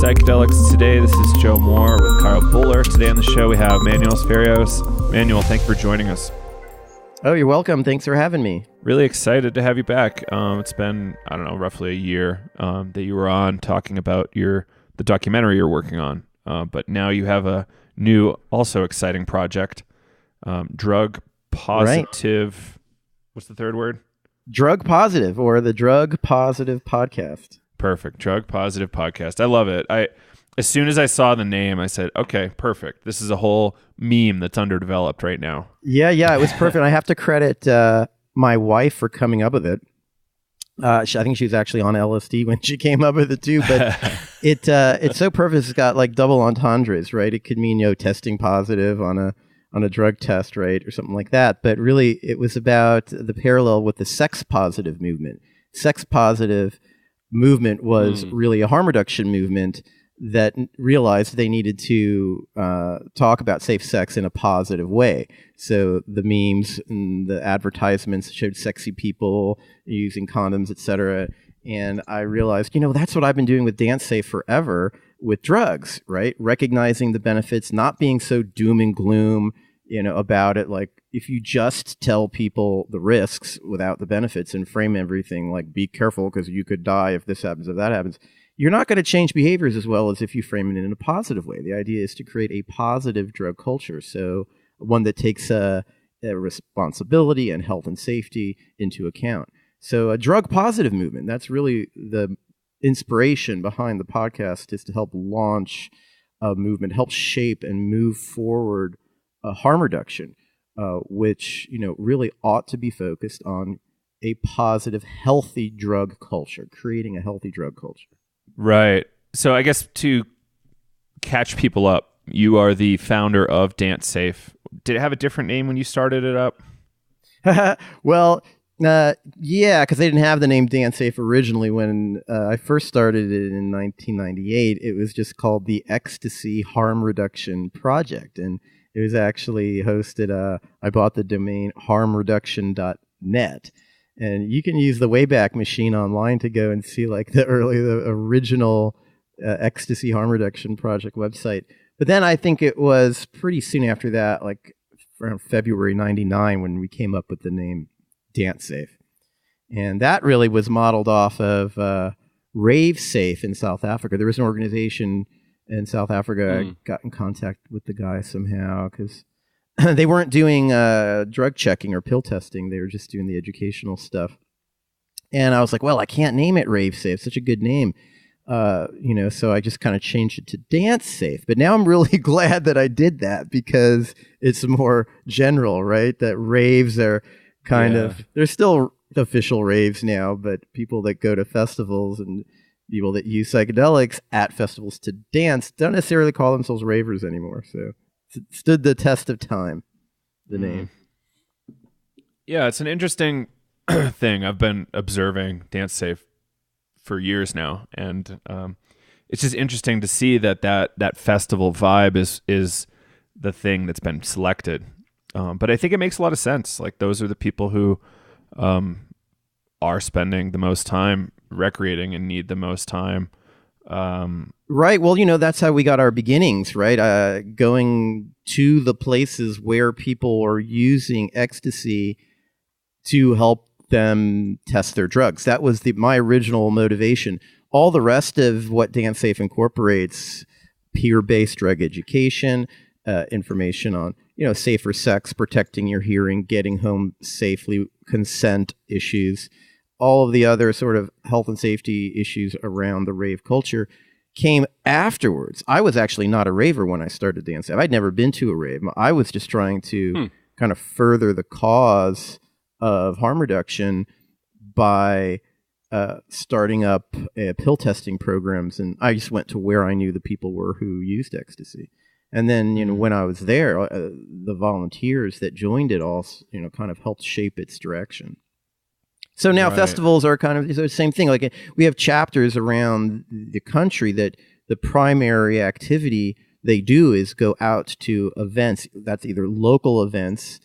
Psychedelics Today. This is Joe Moore with Kyle Buller. Today on the show we have Emanuel Sferios. Emanuel, thank you for joining us. Oh, you're welcome. Thanks for having me. Really excited to have you back. It's been, roughly a year that you were on talking about the documentary you're working on. But now you have a new, also exciting project, Drug Positive. Right. What's the third word? Drug Positive, or the Drug Positive Podcast. Perfect. Drug Positive Podcast. I love it. As soon as I saw the name, I said, okay, perfect. This is a whole meme that's underdeveloped right now. Yeah, it was perfect. I have to credit my wife for coming up with it. I think she was actually on LSD when she came up with it too, but it's so perfect. It's got like double entendres, right? It could mean, testing positive on a drug test, right? Or something like that. But really, it was about the parallel with the sex positive movement. Sex positive movement was really a harm reduction movement that realized they needed to talk about safe sex in a positive way. So the memes and the advertisements showed sexy people using condoms, etc. And I realized, that's what I've been doing with Dance Safe forever with drugs, right? Recognizing the benefits, not being so doom and gloom, about it. Like, if you just tell people the risks without the benefits and frame everything like, be careful because you could die if this happens, if that happens, you're not going to change behaviors as well as if you frame it in a positive way. The idea is to create a positive drug culture, so one that takes a responsibility and health and safety into account. So a drug positive movement, that's really the inspiration behind the podcast, is to help launch a movement, help shape and move forward a harm reduction, which really ought to be focused on a positive, healthy drug culture, creating a healthy drug culture. Right. So I guess to catch people up, you are the founder of Dance Safe. Did it have a different name when you started it up? Well, yeah, because they didn't have the name Dance Safe originally. When I first started it in 1998, it was just called the Ecstasy Harm Reduction Project. And it was actually hosted, I bought the domain harmreduction.net. And you can use the Wayback Machine online to go and see like the original Ecstasy Harm Reduction Project website. But then I think it was pretty soon after that, like around February 99, when we came up with the name Dance Safe. And that really was modeled off of Rave Safe in South Africa. There was an organization in South Africa. I got in contact with the guy somehow because they weren't doing drug checking or pill testing. They were just doing the educational stuff. And I was like, well, I can't name it Rave Safe. Such a good name. So I just kind of changed it to Dance Safe. But now I'm really glad that I did that because it's more general, right? That raves are kind of, there's still official raves now, but people that go to festivals and people that use psychedelics at festivals to dance don't necessarily call themselves ravers anymore. So it stood the test of time, the name. Yeah, it's an interesting thing. I've been observing Dance Safe for years now, and it's just interesting to see that festival vibe is the thing that's been selected. But I think it makes a lot of sense. Like, those are the people who are spending the most time recreating and need the most time. Right. Well, that's how we got our beginnings, right? Going to the places where people are using ecstasy to help them test their drugs. That was my original motivation. All the rest of what Dance Safe incorporates, peer-based drug education, information on, safer sex, protecting your hearing, getting home safely, consent issues, all of the other sort of health and safety issues around the rave culture came afterwards. I was actually not a raver when I started Dance Safe. I'd never been to a rave. I was just trying to kind of further the cause of harm reduction by starting up pill testing programs. And I just went to where I knew the people were who used ecstasy. And then, when I was there, the volunteers that joined it all, kind of helped shape its direction. So now festivals are kind of the same thing. Like, we have chapters around the country that the primary activity they do is go out to events. That's either local events,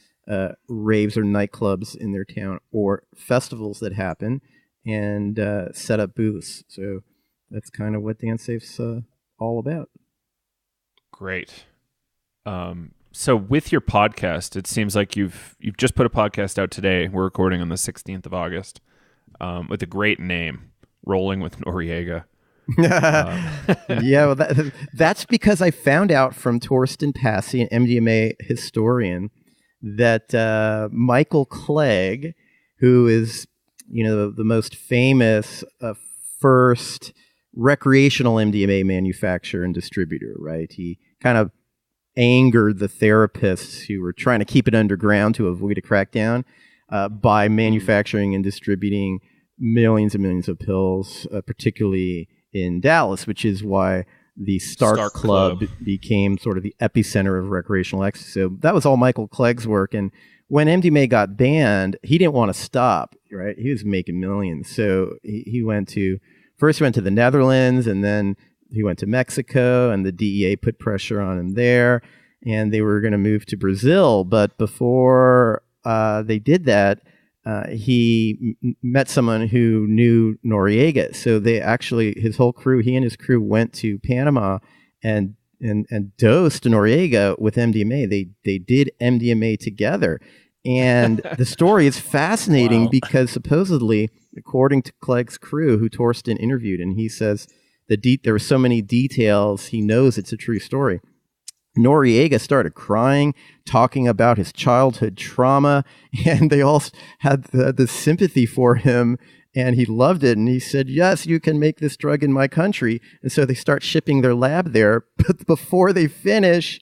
raves or nightclubs in their town, or festivals that happen, and set up booths. So that's kind of what Dance Safe's all about. Great. So with your podcast, it seems like you've just put a podcast out today. We're recording on the 16th of August, with a great name, Rolling with Noriega. Yeah, well, that's because I found out from Torsten Passy, an MDMA historian, that Michael Clegg, who is, the most famous first recreational MDMA manufacturer and distributor, right? He kind of angered the therapists who were trying to keep it underground to avoid a crackdown by manufacturing and distributing millions and millions of pills, particularly in Dallas, which is why the Stark Club became sort of the epicenter of recreational ecstasy. So that was all Michael Clegg's work. And when MDMA got banned, he didn't want to stop, right? He was making millions. So he first went to the Netherlands, and then he went to Mexico, and the DEA put pressure on him there, and they were going to move to Brazil. But before they did that, he met someone who knew Noriega. So his whole crew, he and his crew went to Panama and dosed Noriega with MDMA. They did MDMA together. And the story is fascinating. Wow. Because supposedly, according to Clegg's crew, who Torsten interviewed, and he says there were so many details, he knows it's a true story. Noriega started crying, talking about his childhood trauma, and they all had the sympathy for him, and he loved it. And he said, yes, you can make this drug in my country. And so they start shipping their lab there. But before they finish,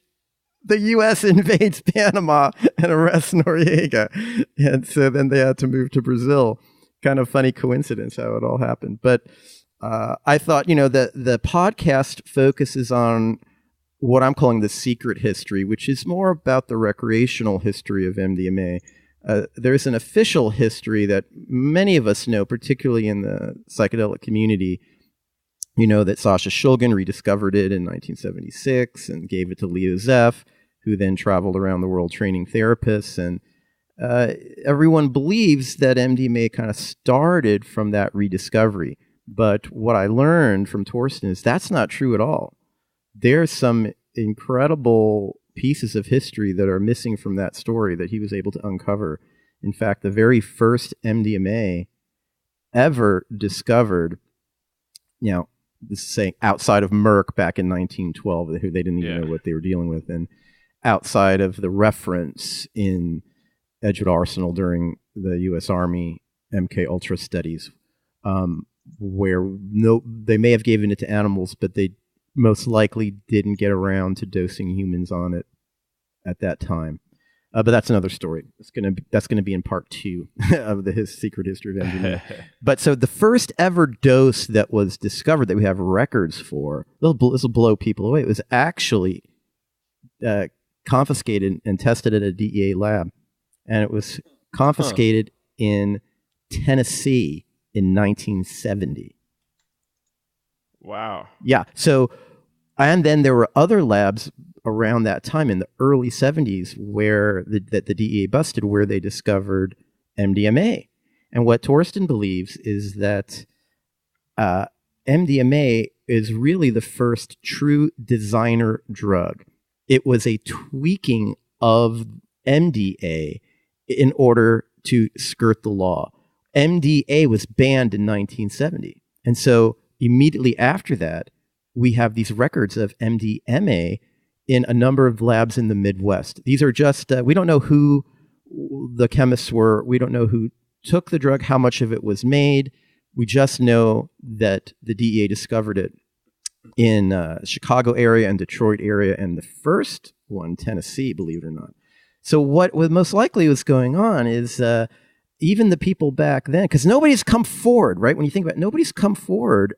the U.S. invades Panama and arrests Noriega. And so then they had to move to Brazil. Kind of funny coincidence how it all happened. But I thought, the podcast focuses on what I'm calling the secret history, which is more about the recreational history of MDMA. There's an official history that many of us know, particularly in the psychedelic community. That Sasha Shulgin rediscovered it in 1976 and gave it to Leo Zeff, who then traveled around the world training therapists. And everyone believes that MDMA kind of started from that rediscovery. But what I learned from Torsten is that's not true at all. There's some incredible pieces of history that are missing from that story that he was able to uncover. In fact, the very first MDMA ever discovered, this is saying outside of Merck back in 1912, who they didn't even know what they were dealing with, and outside of the reference in Edgewood Arsenal during the U.S. Army MK Ultra studies, where they may have given it to animals, but they most likely didn't get around to dosing humans on it at that time. But that's another story. That's gonna be in part 2 of his secret history of MDMA. But so the first ever dose that was discovered that we have records for, this will blow people away. It was actually confiscated and tested at a DEA lab, and it was confiscated in Tennessee in 1970. Wow. Yeah. So, and then there were other labs around that time in the early 70s where the DEA busted, where they discovered MDMA. And what Torsten believes is that MDMA is really the first true designer drug. It was a tweaking of MDA in order to skirt the law. MDA was banned in 1970. And so immediately after that, we have these records of MDMA in a number of labs in the Midwest. These are just, we don't know who the chemists were. We don't know who took the drug, how much of it was made. We just know that the DEA discovered it in Chicago area and Detroit area, and the first one, Tennessee, believe it or not. So what most likely was going on is even the people back then, because nobody's come forward, right? When you think about it, nobody's come forward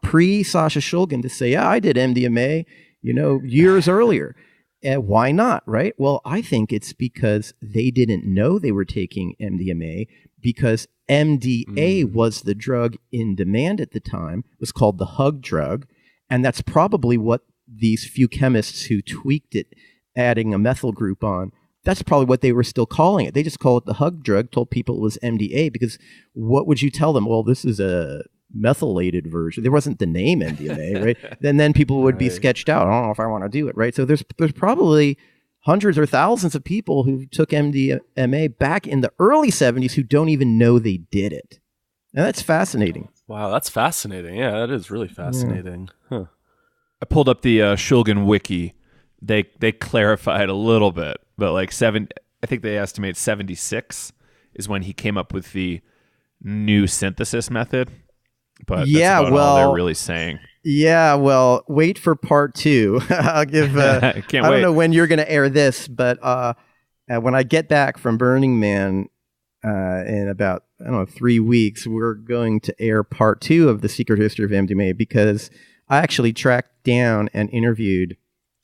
pre-Sasha Shulgin to say, yeah, I did MDMA, years earlier. And why not, right? Well, I think it's because they didn't know they were taking MDMA, because MDA was the drug in demand at the time. It was called the hug drug. And that's probably what these few chemists who tweaked it, adding a methyl group on, that's probably what they were still calling it. They just call it the hug drug, told people it was MDA, because what would you tell them? Well, this is a methylated version. There wasn't the name MDMA, right? Then people would be sketched out. I don't know if I want to do it, right? So there's probably hundreds or thousands of people who took MDMA back in the early 70s who don't even know they did it. And that's fascinating. Wow, that's fascinating. Yeah, that is really fascinating. Yeah. Huh. I pulled up the Shulgin wiki. They clarified a little bit, but like I think they estimate 76 is when he came up with the new synthesis method. But yeah, that's about all they're really saying. Yeah, well, wait for part 2. I'll give. I don't know when you're going to air this, but when I get back from Burning Man in about 3 weeks, we're going to air part 2 of the Secret History of MDMA, because I actually tracked down and interviewed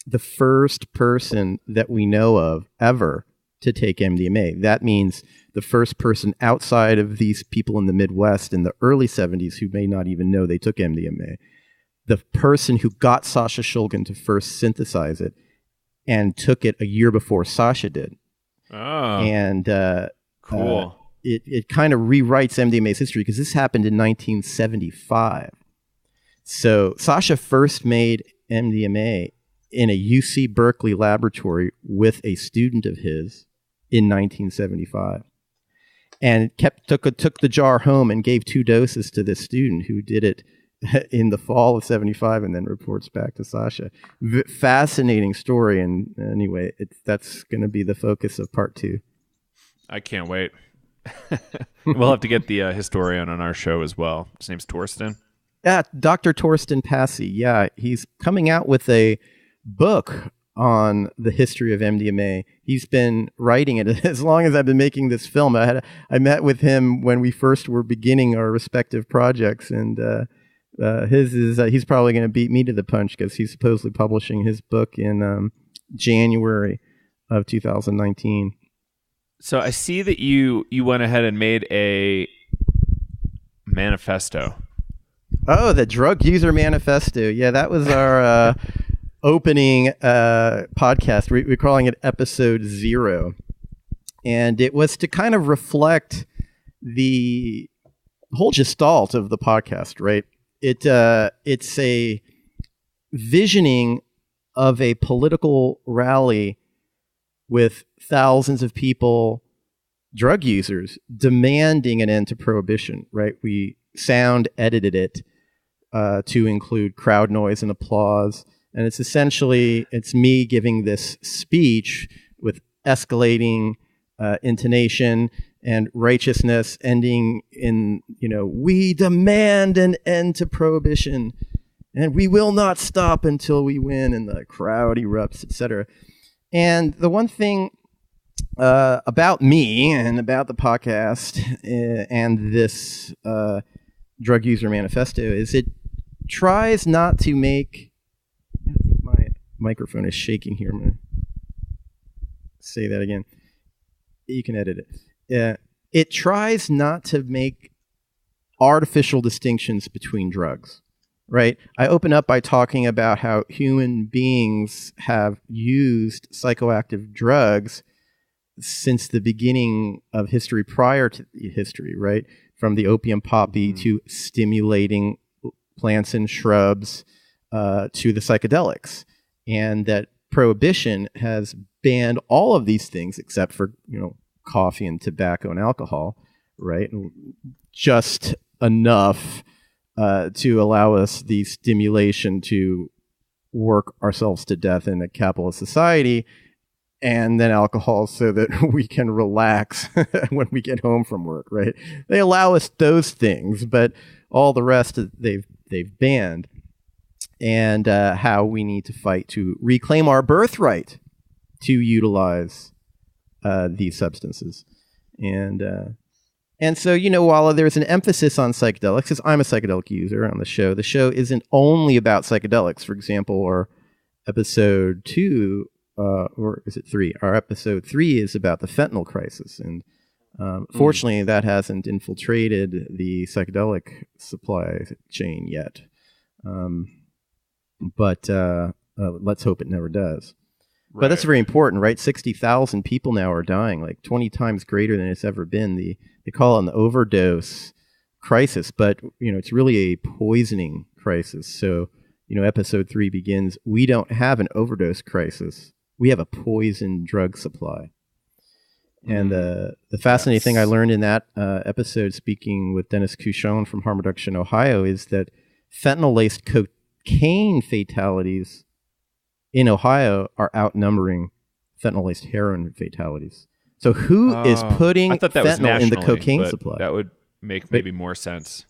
the first person that we know of ever to take MDMA. That means the first person outside of these people in the Midwest in the early 70s who may not even know they took MDMA. The person who got Sasha Shulgin to first synthesize it and took it a year before Sasha did. Oh, and cool. It kind of rewrites MDMA's history, because this happened in 1975. So Sasha first made MDMA in a UC Berkeley laboratory with a student of his in 1975, and took the jar home and gave 2 doses to this student who did it in the fall of 75 and then reports back to Sasha. Fascinating story. And anyway, that's going to be the focus of part 2. I can't wait. We'll have to get the historian on our show as well. His name's Torsten. Yeah, Dr. Torsten Passy. Yeah, he's coming out with a book on the history of MDMA. He's been writing it as long as I've been making this film. I met with him when we first were beginning our respective projects, and he's probably going to beat me to the punch, because he's supposedly publishing his book in January of 2019. So I see that you went ahead and made a manifesto. Oh, the Drug User Manifesto. Yeah, that was our opening podcast. We're calling it episode 0. And it was to kind of reflect the whole gestalt of the podcast, right? It's a visioning of a political rally with thousands of people, drug users, demanding an end to prohibition, right? We sound edited it to include crowd noise and applause. And it's me giving this speech with escalating intonation and righteousness, ending in, we demand an end to prohibition, and we will not stop until we win, and the crowd erupts, etc. And the one thing about me and about the podcast and this Drug User Manifesto is it tries not to make... I think my microphone is shaking here. I'm going to say that again. You can edit it. It tries not to make artificial distinctions between drugs. Right. I open up by talking about how human beings have used psychoactive drugs since the beginning of history, prior to history, right? From the opium poppy to stimulating plants and shrubs to the psychedelics. And that prohibition has banned all of these things except for, coffee and tobacco and alcohol, right? Just enough to allow us the stimulation to work ourselves to death in a capitalist society, and then alcohol so that we can relax when we get home from work, right? They allow us those things, but all the rest they've banned. And how we need to fight to reclaim our birthright to utilize these substances. And so, while there's an emphasis on psychedelics, because I'm a psychedelic user on the show isn't only about psychedelics. For example, our episode 2, or is it 3? Our episode 3 is about the fentanyl crisis. And fortunately, that hasn't infiltrated the psychedelic supply chain yet. But let's hope it never does. Right. But that's very important, right? 60,000 people now are dying, like 20 times greater than it's ever been. They call it an overdose crisis, but it's really a poisoning crisis. So episode 3 begins, we don't have an overdose crisis, we have a poison drug supply. And the fascinating thing I learned in that episode, speaking with Dennis Cushon from Harm Reduction Ohio, is that fentanyl-laced cocaine fatalities in Ohio are outnumbering fentanyl-laced heroin fatalities. So who is putting fentanyl in the cocaine supply? That would make maybe more sense.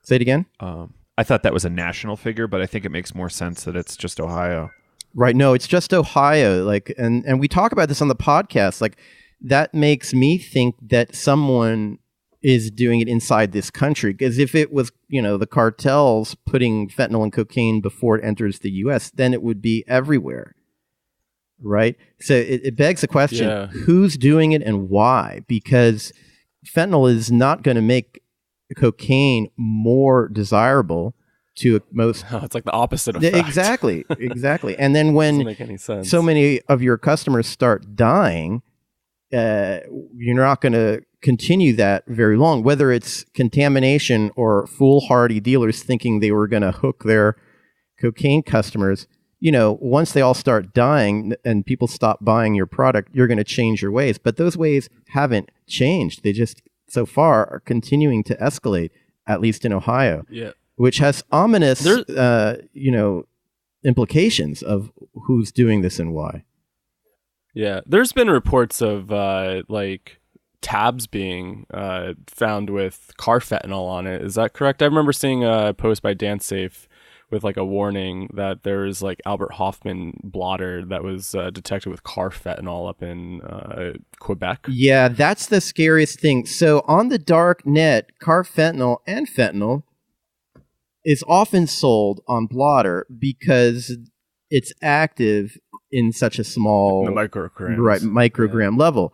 Say it again? I thought that was a national figure, but I think it makes more sense that it's just Ohio. Right. No, it's just Ohio. And we talk about this on the podcast. That makes me think that someone is doing it inside this country. Because if it was, the cartels putting fentanyl and cocaine before it enters the U.S., then it would be everywhere. Right? So it begs the question, who's doing it and why? Because fentanyl is not going to make cocaine more desirable to most... Oh, it's like the opposite of Exactly. And then when doesn't make any sense. So many of your customers start dying, you're not going to continue that very long, whether it's contamination or foolhardy dealers thinking they were going to hook their cocaine customers. Once they all start dying and people stop buying your product, you're going to change your ways. But those ways haven't changed. They just, so far, are continuing to escalate, at least in Ohio, which has ominous, implications of who's doing this and why. Yeah, there's been reports of tabs being found with carfentanil on it. Is that correct? I remember seeing a post by DanceSafe with a warning that there was Albert Hoffman blotter that was detected with carfentanil up in Quebec. Yeah, that's the scariest thing. So on the dark net, carfentanil and fentanyl is often sold on blotter because it's active in such a small microgram level.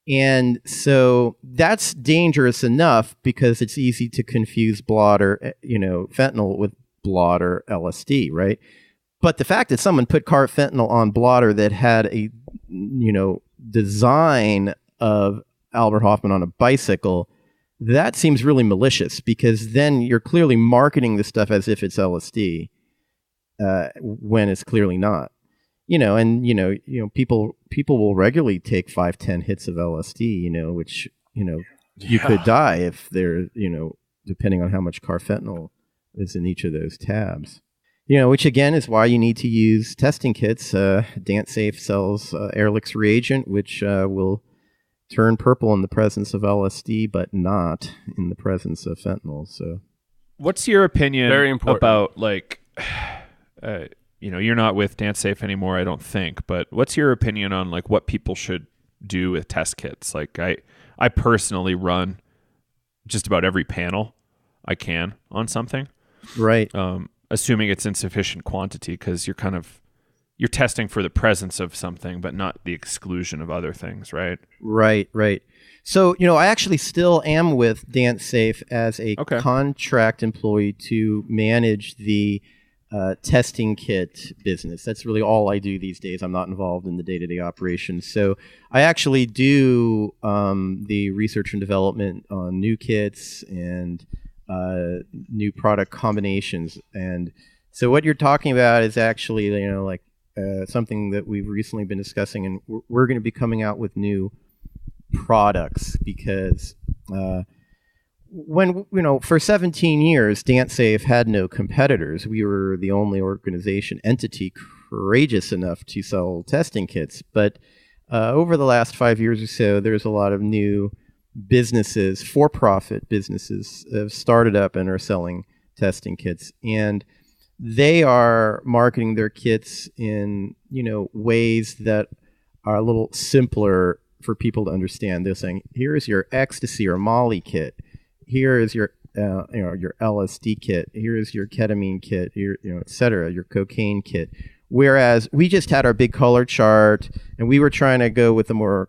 And so that's dangerous enough because it's easy to confuse blotter, fentanyl with blotter LSD, right? But the fact that someone put carfentanil on blotter that had a, design of Albert Hoffman on a bicycle, that seems really malicious because then you're clearly marketing the stuff as if it's LSD when it's clearly not. People will regularly take 5-10 hits of LSD, which, you could die if they're, depending on how much carfentanil is in each of those tabs. Which again is why you need to use testing kits. DanceSafe sells Airlix reagent, which will turn purple in the presence of LSD, but not in the presence of fentanyl. So, what's your opinion Very important. about you're not with DanceSafe anymore, I don't think, but what's your opinion on what people should do with test kits? I personally run just about every panel I can on something. Right. Assuming it's in sufficient quantity, because you're testing for the presence of something, but not the exclusion of other things, right? Right. So, I actually still am with DanceSafe as a contract employee to manage the testing kit business. That's really all I do these days. I'm not involved in the day-to-day operations. So I actually do the research and development on new kits and new product combinations. And so what you're talking about is actually, something that we've recently been discussing, and we're going to be coming out with new products because for 17 years, DanceSafe had no competitors. We were the only entity courageous enough to sell testing kits. But over the last 5 years or so, there's a lot of new businesses, for-profit businesses, have started up and are selling testing kits. And they are marketing their kits in, ways that are a little simpler for people to understand. They're saying, here's your ecstasy or Molly kit. Here is your your LSD kit. Here is your ketamine kit. Here, et cetera, your cocaine kit. Whereas we just had our big color chart, and we were trying to go with a more,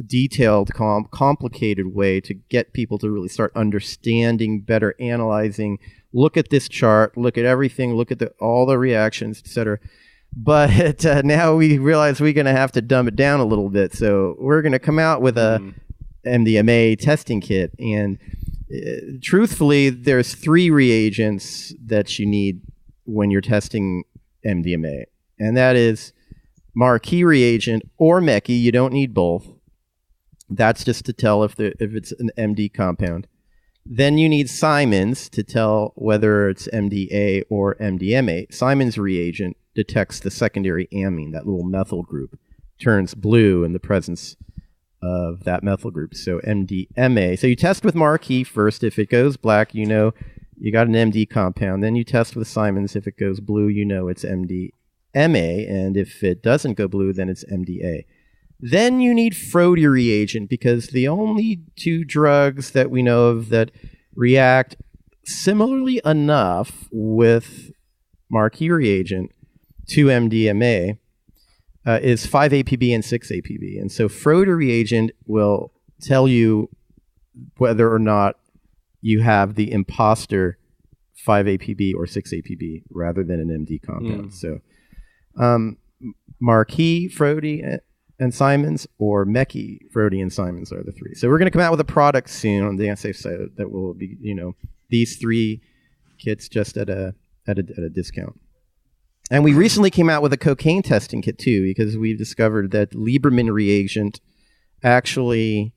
detailed, complicated way to get people to really start understanding, better analyzing. Look at this chart. Look at everything. Look at all the reactions, et cetera. But now we realize we're going to have to dumb it down a little bit. So we're going to come out with a MDMA testing kit, and truthfully, there's 3 reagents that you need when you're testing MDMA, and that is marquee reagent or MECI. You don't need both. That's just to tell if it's an MD compound. Then you need Simon's to tell whether it's MDA or MDMA. Simon's reagent detects the secondary amine, that little methyl group, turns blue in the presence of that methyl group. So MDMA. So you test with marquee first. If it goes black, you know you got an MD compound. Then you test with Simon's. If it goes blue, you know it's MDMA. And if it doesn't go blue, then it's MDA. Then you need Frody reagent, because the only 2 drugs that we know of that react similarly enough with marquee reagent to MDMA is 5-APB and 6-APB. And so Frody reagent will tell you whether or not you have the imposter 5-APB or 6-APB rather than an MD compound. So marquee, Frody, and Simon's, or MECI, Frody, and Simon's are the 3. So we're going to come out with a product soon on the DanceSafe site that will be, these 3 kits just at a discount. And we recently came out with a cocaine testing kit too, because we discovered that Lieberman reagent actually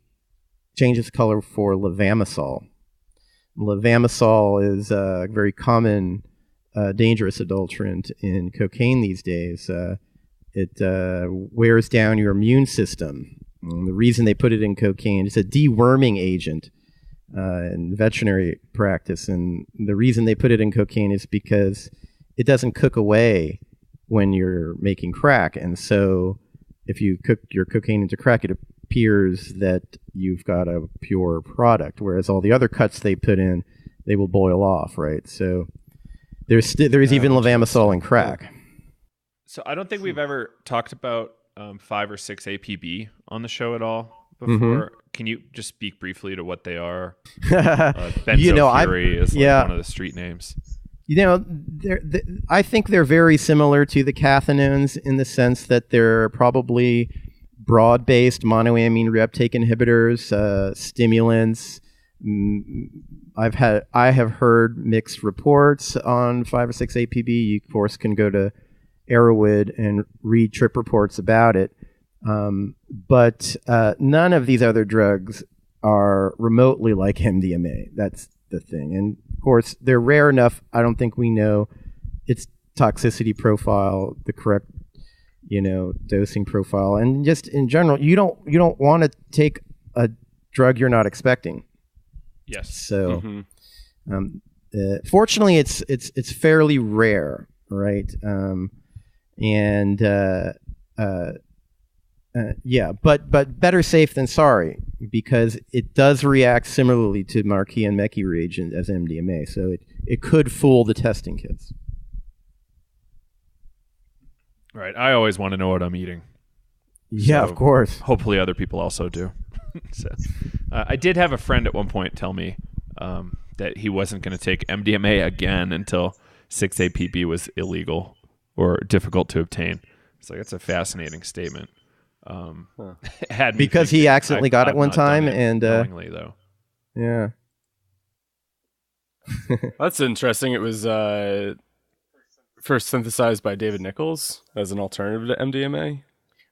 changes color for levamisole. Levamisole is a very common dangerous adulterant in cocaine these days. It wears down your immune system. And the reason they put it in cocaine, it's a deworming agent in veterinary practice. And the reason they put it in cocaine is because it doesn't cook away when you're making crack. And so if you cook your cocaine into crack, it appears that you've got a pure product, whereas all the other cuts they put in, they will boil off, right? So there is even levamisole in crack. So I don't think we've ever talked about 5 or 6 APB on the show at all before. Can you just speak briefly to what they are? Benzofury is one of the street names. I think they're very similar to the cathinones in the sense that they're probably broad-based monoamine reuptake inhibitors, stimulants. I have heard mixed reports on 5 or 6 APB. You, of course, can go to Arrowwood and read trip reports about it. But none of these other drugs are remotely like MDMA. That's the thing. And of course, they're rare enough. I don't think we know its toxicity profile, the correct, dosing profile, and just in general, you don't want to take a drug you're not expecting. Yes. So, fortunately, it's fairly rare, right? But better safe than sorry, because it does react similarly to marquee and MECI reagent as MDMA, so it could fool the testing kits. Right. I always want to know what I'm eating. Yeah, of course. Hopefully other people also do. So, I did have a friend at one point tell me that he wasn't going to take MDMA again until 6-APB was illegal or difficult to obtain. It's like, that's a fascinating statement. Had me because he accidentally got it one time, and knowingly, though. Yeah. That's interesting. It was first synthesized by David Nichols as an alternative to MDMA.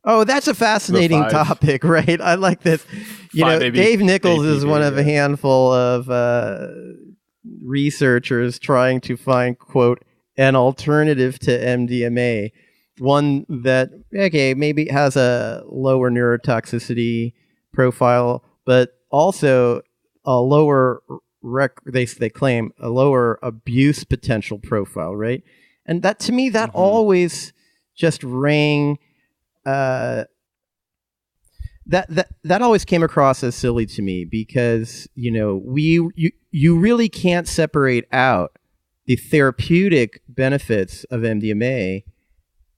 Oh, that's a fascinating topic, right? I like this. Dave Nichols is one of a handful of researchers trying to find, quote, an alternative to MDMA. One that, maybe has a lower neurotoxicity profile, but also a lower, they claim, a lower abuse potential profile, right? And that, to me, that always just rang... that always came across as silly to me, because you really can't separate out the therapeutic benefits of MDMA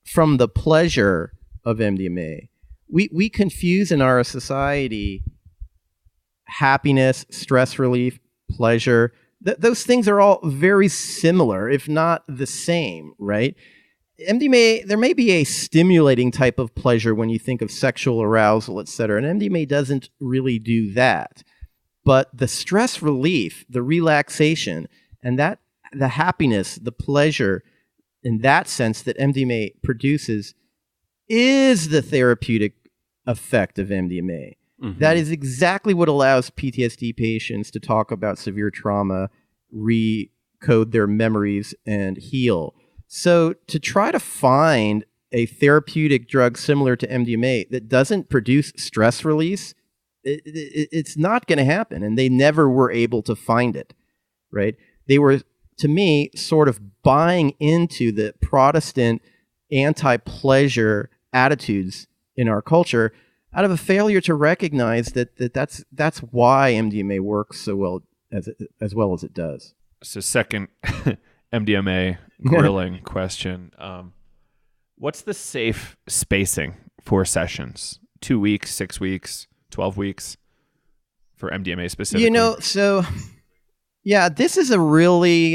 from the pleasure of MDMA. We confuse in our society happiness, stress relief, pleasure. Those things are all very similar, if not the same, right? MDMA, there may be a stimulating type of pleasure when you think of sexual arousal, etc., and MDMA doesn't really do that. but the stress relief, the relaxation, and that the happiness, the pleasure, in that sense that MDMA produces, is the therapeutic effect of MDMA. Mm-hmm. That is exactly what allows PTSD patients to talk about severe trauma, recode their memories, and heal. So to try to find a therapeutic drug similar to MDMA that doesn't produce stress release, it's not going to happen. And they never were able to find it, right? They were, to me, sort of buying into the Protestant anti-pleasure attitudes in our culture out of a failure to recognize that's why MDMA works so well as it does. So second MDMA grilling question. What's the safe spacing for sessions? 2 weeks, 6 weeks, 12 weeks for MDMA specifically? This is a really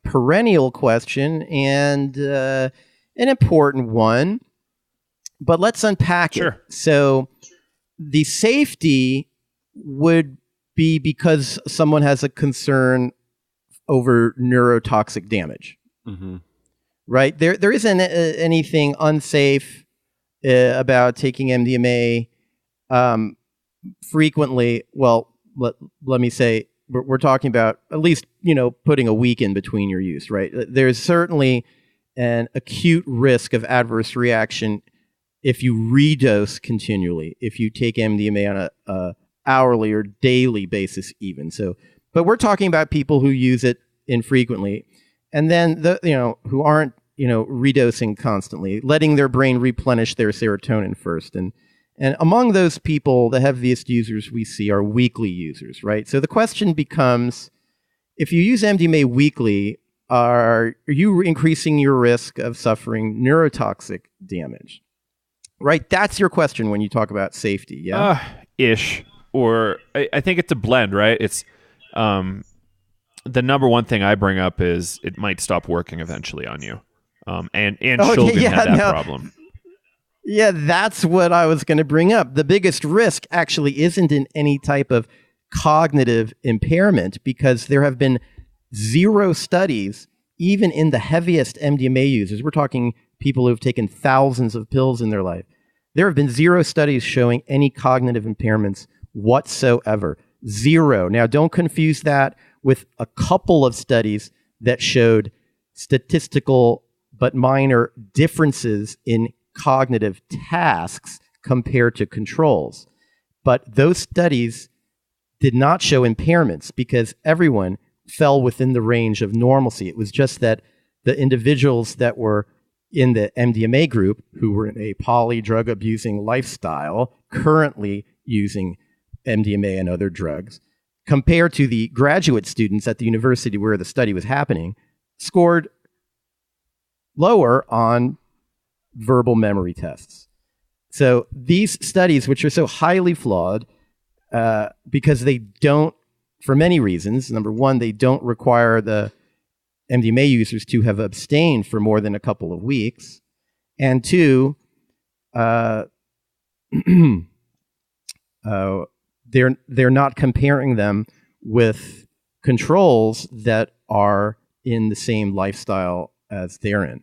perennial question and an important one, but let's unpack it. So the safety would be because someone has a concern over neurotoxic damage. Mm-hmm. Right? There isn't anything unsafe about taking MDMA frequently. Well, let me say, we're talking about at least, putting a week in between your use, right? There's certainly an acute risk of adverse reaction if you redose continually, if you take MDMA on a hourly or daily basis even. So, but we're talking about people who use it infrequently. And then who aren't, redosing constantly, letting their brain replenish their serotonin first. And among those people, the heaviest users we see are weekly users, right? So the question becomes, if you use MDMA weekly, are you increasing your risk of suffering neurotoxic damage? Right? That's your question when you talk about safety, yeah? Ish. Or I think it's a blend, right? It's the number one thing I bring up is it might stop working eventually on you. And Shulgin had that problem. Yeah, that's what I was going to bring up. The biggest risk actually isn't in any type of cognitive impairment, because there have been 0 studies, even in the heaviest MDMA users. We're talking people who have taken thousands of pills in their life. There have been 0 studies showing any cognitive impairments whatsoever. 0. Now, don't confuse that with a couple of studies that showed statistical but minor differences in cognitive tasks compared to controls. But those studies did not show impairments because everyone fell within the range of normalcy. It was just that the individuals that were in the MDMA group, who were in a poly drug abusing lifestyle, currently using MDMA and other drugs, compared to the graduate students at the university where the study was happening, scored lower on verbal memory tests. So these studies, which are so highly flawed, because they don't, for many reasons, number one, they don't require the MDMA users to have abstained for more than a couple of weeks, and two, they're not comparing them with controls that are in the same lifestyle as they're in.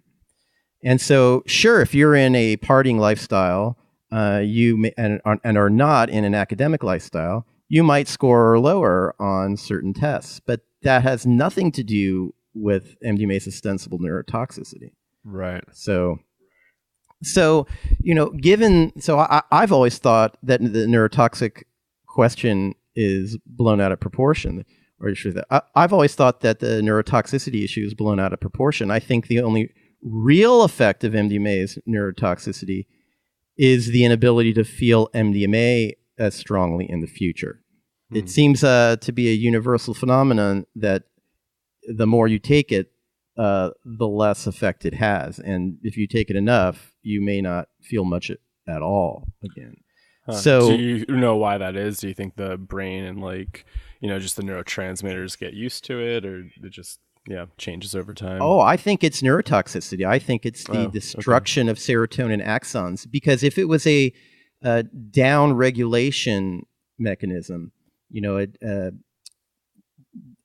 And so, sure, if you're in a partying lifestyle, you may, and are not in an academic lifestyle, you might score lower on certain tests, but that has nothing to do with MDMA's ostensible neurotoxicity. Right. So I've always thought that the neurotoxic question is blown out of proportion. I've always thought that the neurotoxicity issue is blown out of proportion. I think the only real effect of MDMA's neurotoxicity is the inability to feel MDMA as strongly in the future. It seems to be a universal phenomenon that the more you take it, the less effect it has. And if you take it enough, you may not feel much at all again. So, do you know why that is? Do you think the brain and just the neurotransmitters get used to it, or it just changes over time? Oh, I think it's neurotoxicity. I think it's the destruction of serotonin axons, because if it was a down regulation mechanism, a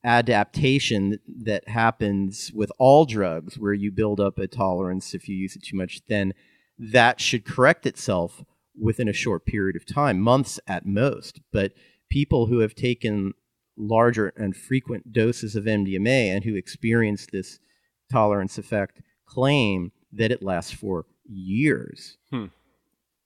adaptation that happens with all drugs where you build up a tolerance if you use it too much, then that should correct itself within a short period of time, months at most. But people who have taken larger and frequent doses of MDMA and who experience this tolerance effect claim that it lasts for years.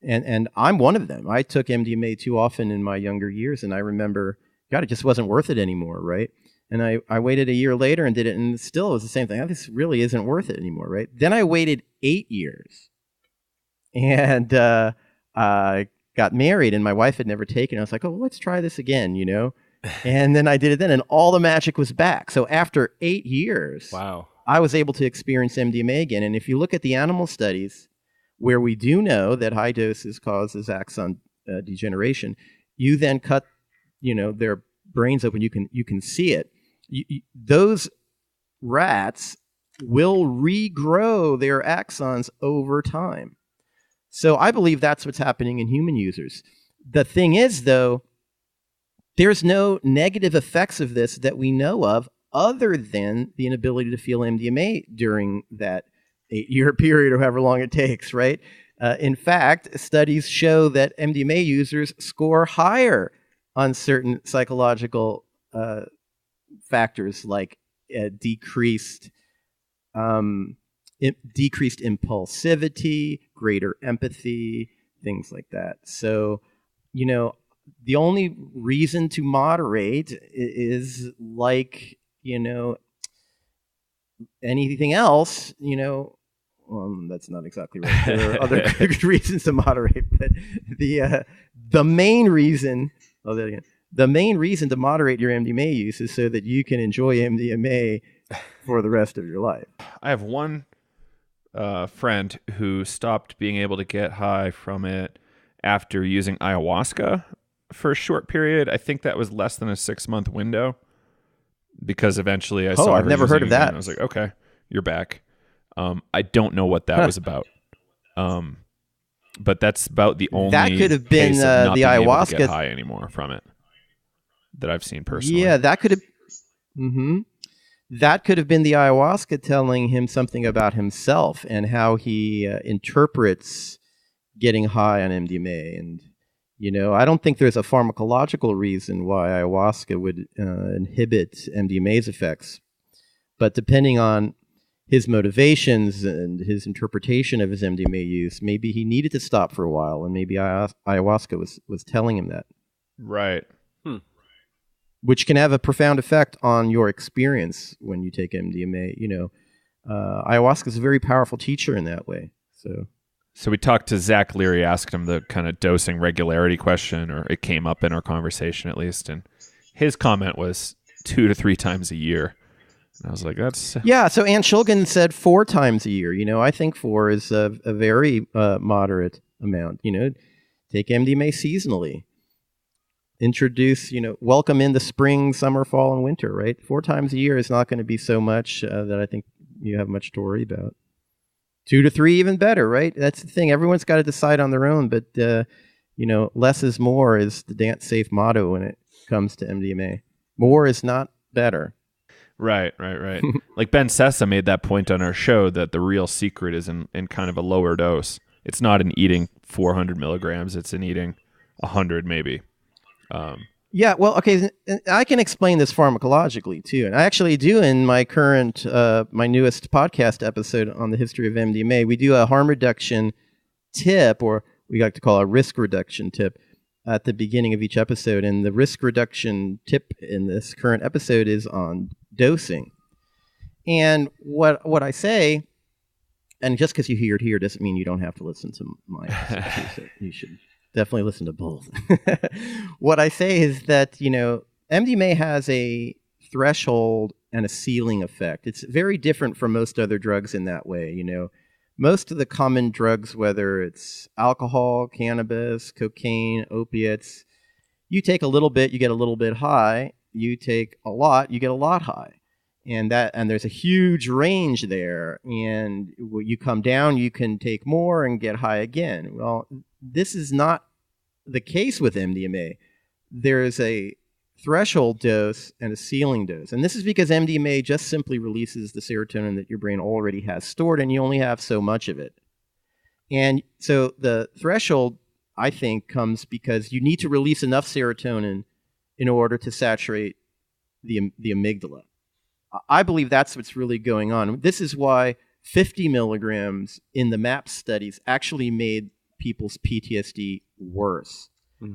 And I'm one of them. I took MDMA too often in my younger years, and I remember, God, it just wasn't worth it anymore, right? And I waited a year later and did it, and still it was the same thing. This really isn't worth it anymore, right? Then I waited 8 years, and I got married, and my wife had never taken it. I was like, oh, well, let's try this again, And then I did it then, and all the magic was back. So after 8 years, wow, I was able to experience MDMA again. And if you look at the animal studies, where we do know that high doses causes axon degeneration, you then cut, their brains open. You can see it. Those rats will regrow their axons over time. So I believe that's what's happening in human users. The thing is, though, there's no negative effects of this that we know of other than the inability to feel MDMA during that 8-year period or however long it takes, right? In fact, studies show that MDMA users score higher on certain psychological factors like decreased impulsivity, greater empathy, things like that. So, the only reason to moderate is like, anything else, that's not exactly right. There are other good reasons to moderate, but the main reason, the main reason to moderate your MDMA use is so that you can enjoy MDMA for the rest of your life. I have one friend who stopped being able to get high from it after using ayahuasca for a short period. I think that was less than a 6-month window, because eventually I saw her I've never heard of using it that. and I was like, okay, you're back. I don't know what that was about. But that's about the only that could have been case of not the being able to ayahuasca get high anymore from it that I've seen personally. Yeah, that could have. That could have been the ayahuasca telling him something about himself and how he interprets getting high on MDMA. And I don't think there's a pharmacological reason why ayahuasca would inhibit MDMA's effects, but depending on his motivations and his interpretation of his MDMA use, maybe he needed to stop for a while, and maybe ayahuasca was telling him that. Right. Which can have a profound effect on your experience when you take MDMA. Ayahuasca is a very powerful teacher in that way. So we talked to Zach Leary, asked him the kind of dosing regularity question, or it came up in our conversation at least, and his comment was 2 to 3 times a year. And I was like, that's... Yeah, so Ann Shulgin said 4 times a year. I think 4 is a very moderate amount. Take MDMA seasonally. Introduce, welcome in the spring, summer, fall, and winter, right? 4 times a year is not going to be so much that I think you have much to worry about. 2 to 3, even better, right? That's the thing. Everyone's got to decide on their own, but, less is more is the Dance Safe motto when it comes to MDMA. More is not better. Right. Like Ben Sessa made that point on our show that the real secret is in kind of a lower dose. It's not in eating 400 milligrams. It's in eating 100 maybe. Yeah, well, okay, I can explain this pharmacologically too, and I actually do in my current, my newest podcast episode on the history of MDMA. We do a harm reduction tip, or we like to call a risk reduction tip, at the beginning of each episode, and the risk reduction tip in this current episode is on dosing. And what I say, and just because you hear it here doesn't mean you don't have to listen to my episode. You should definitely listen to both. What I say is that, MDMA has a threshold and a ceiling effect. It's very different from most other drugs in that way. Most of the common drugs, whether it's alcohol, cannabis, cocaine, opiates, you take a little bit, you get a little bit high. You take a lot, you get a lot high. And there's a huge range there. And when you come down, you can take more and get high again. Well, this is not the case with MDMA. There's a threshold dose and a ceiling dose. And this is because MDMA just simply releases the serotonin that your brain already has stored, and you only have so much of it. And so the threshold, I think, comes because you need to release enough serotonin in order to saturate the amygdala. I believe that's what's really going on. This is why 50 milligrams in the MAPS studies actually made people's PTSD worse.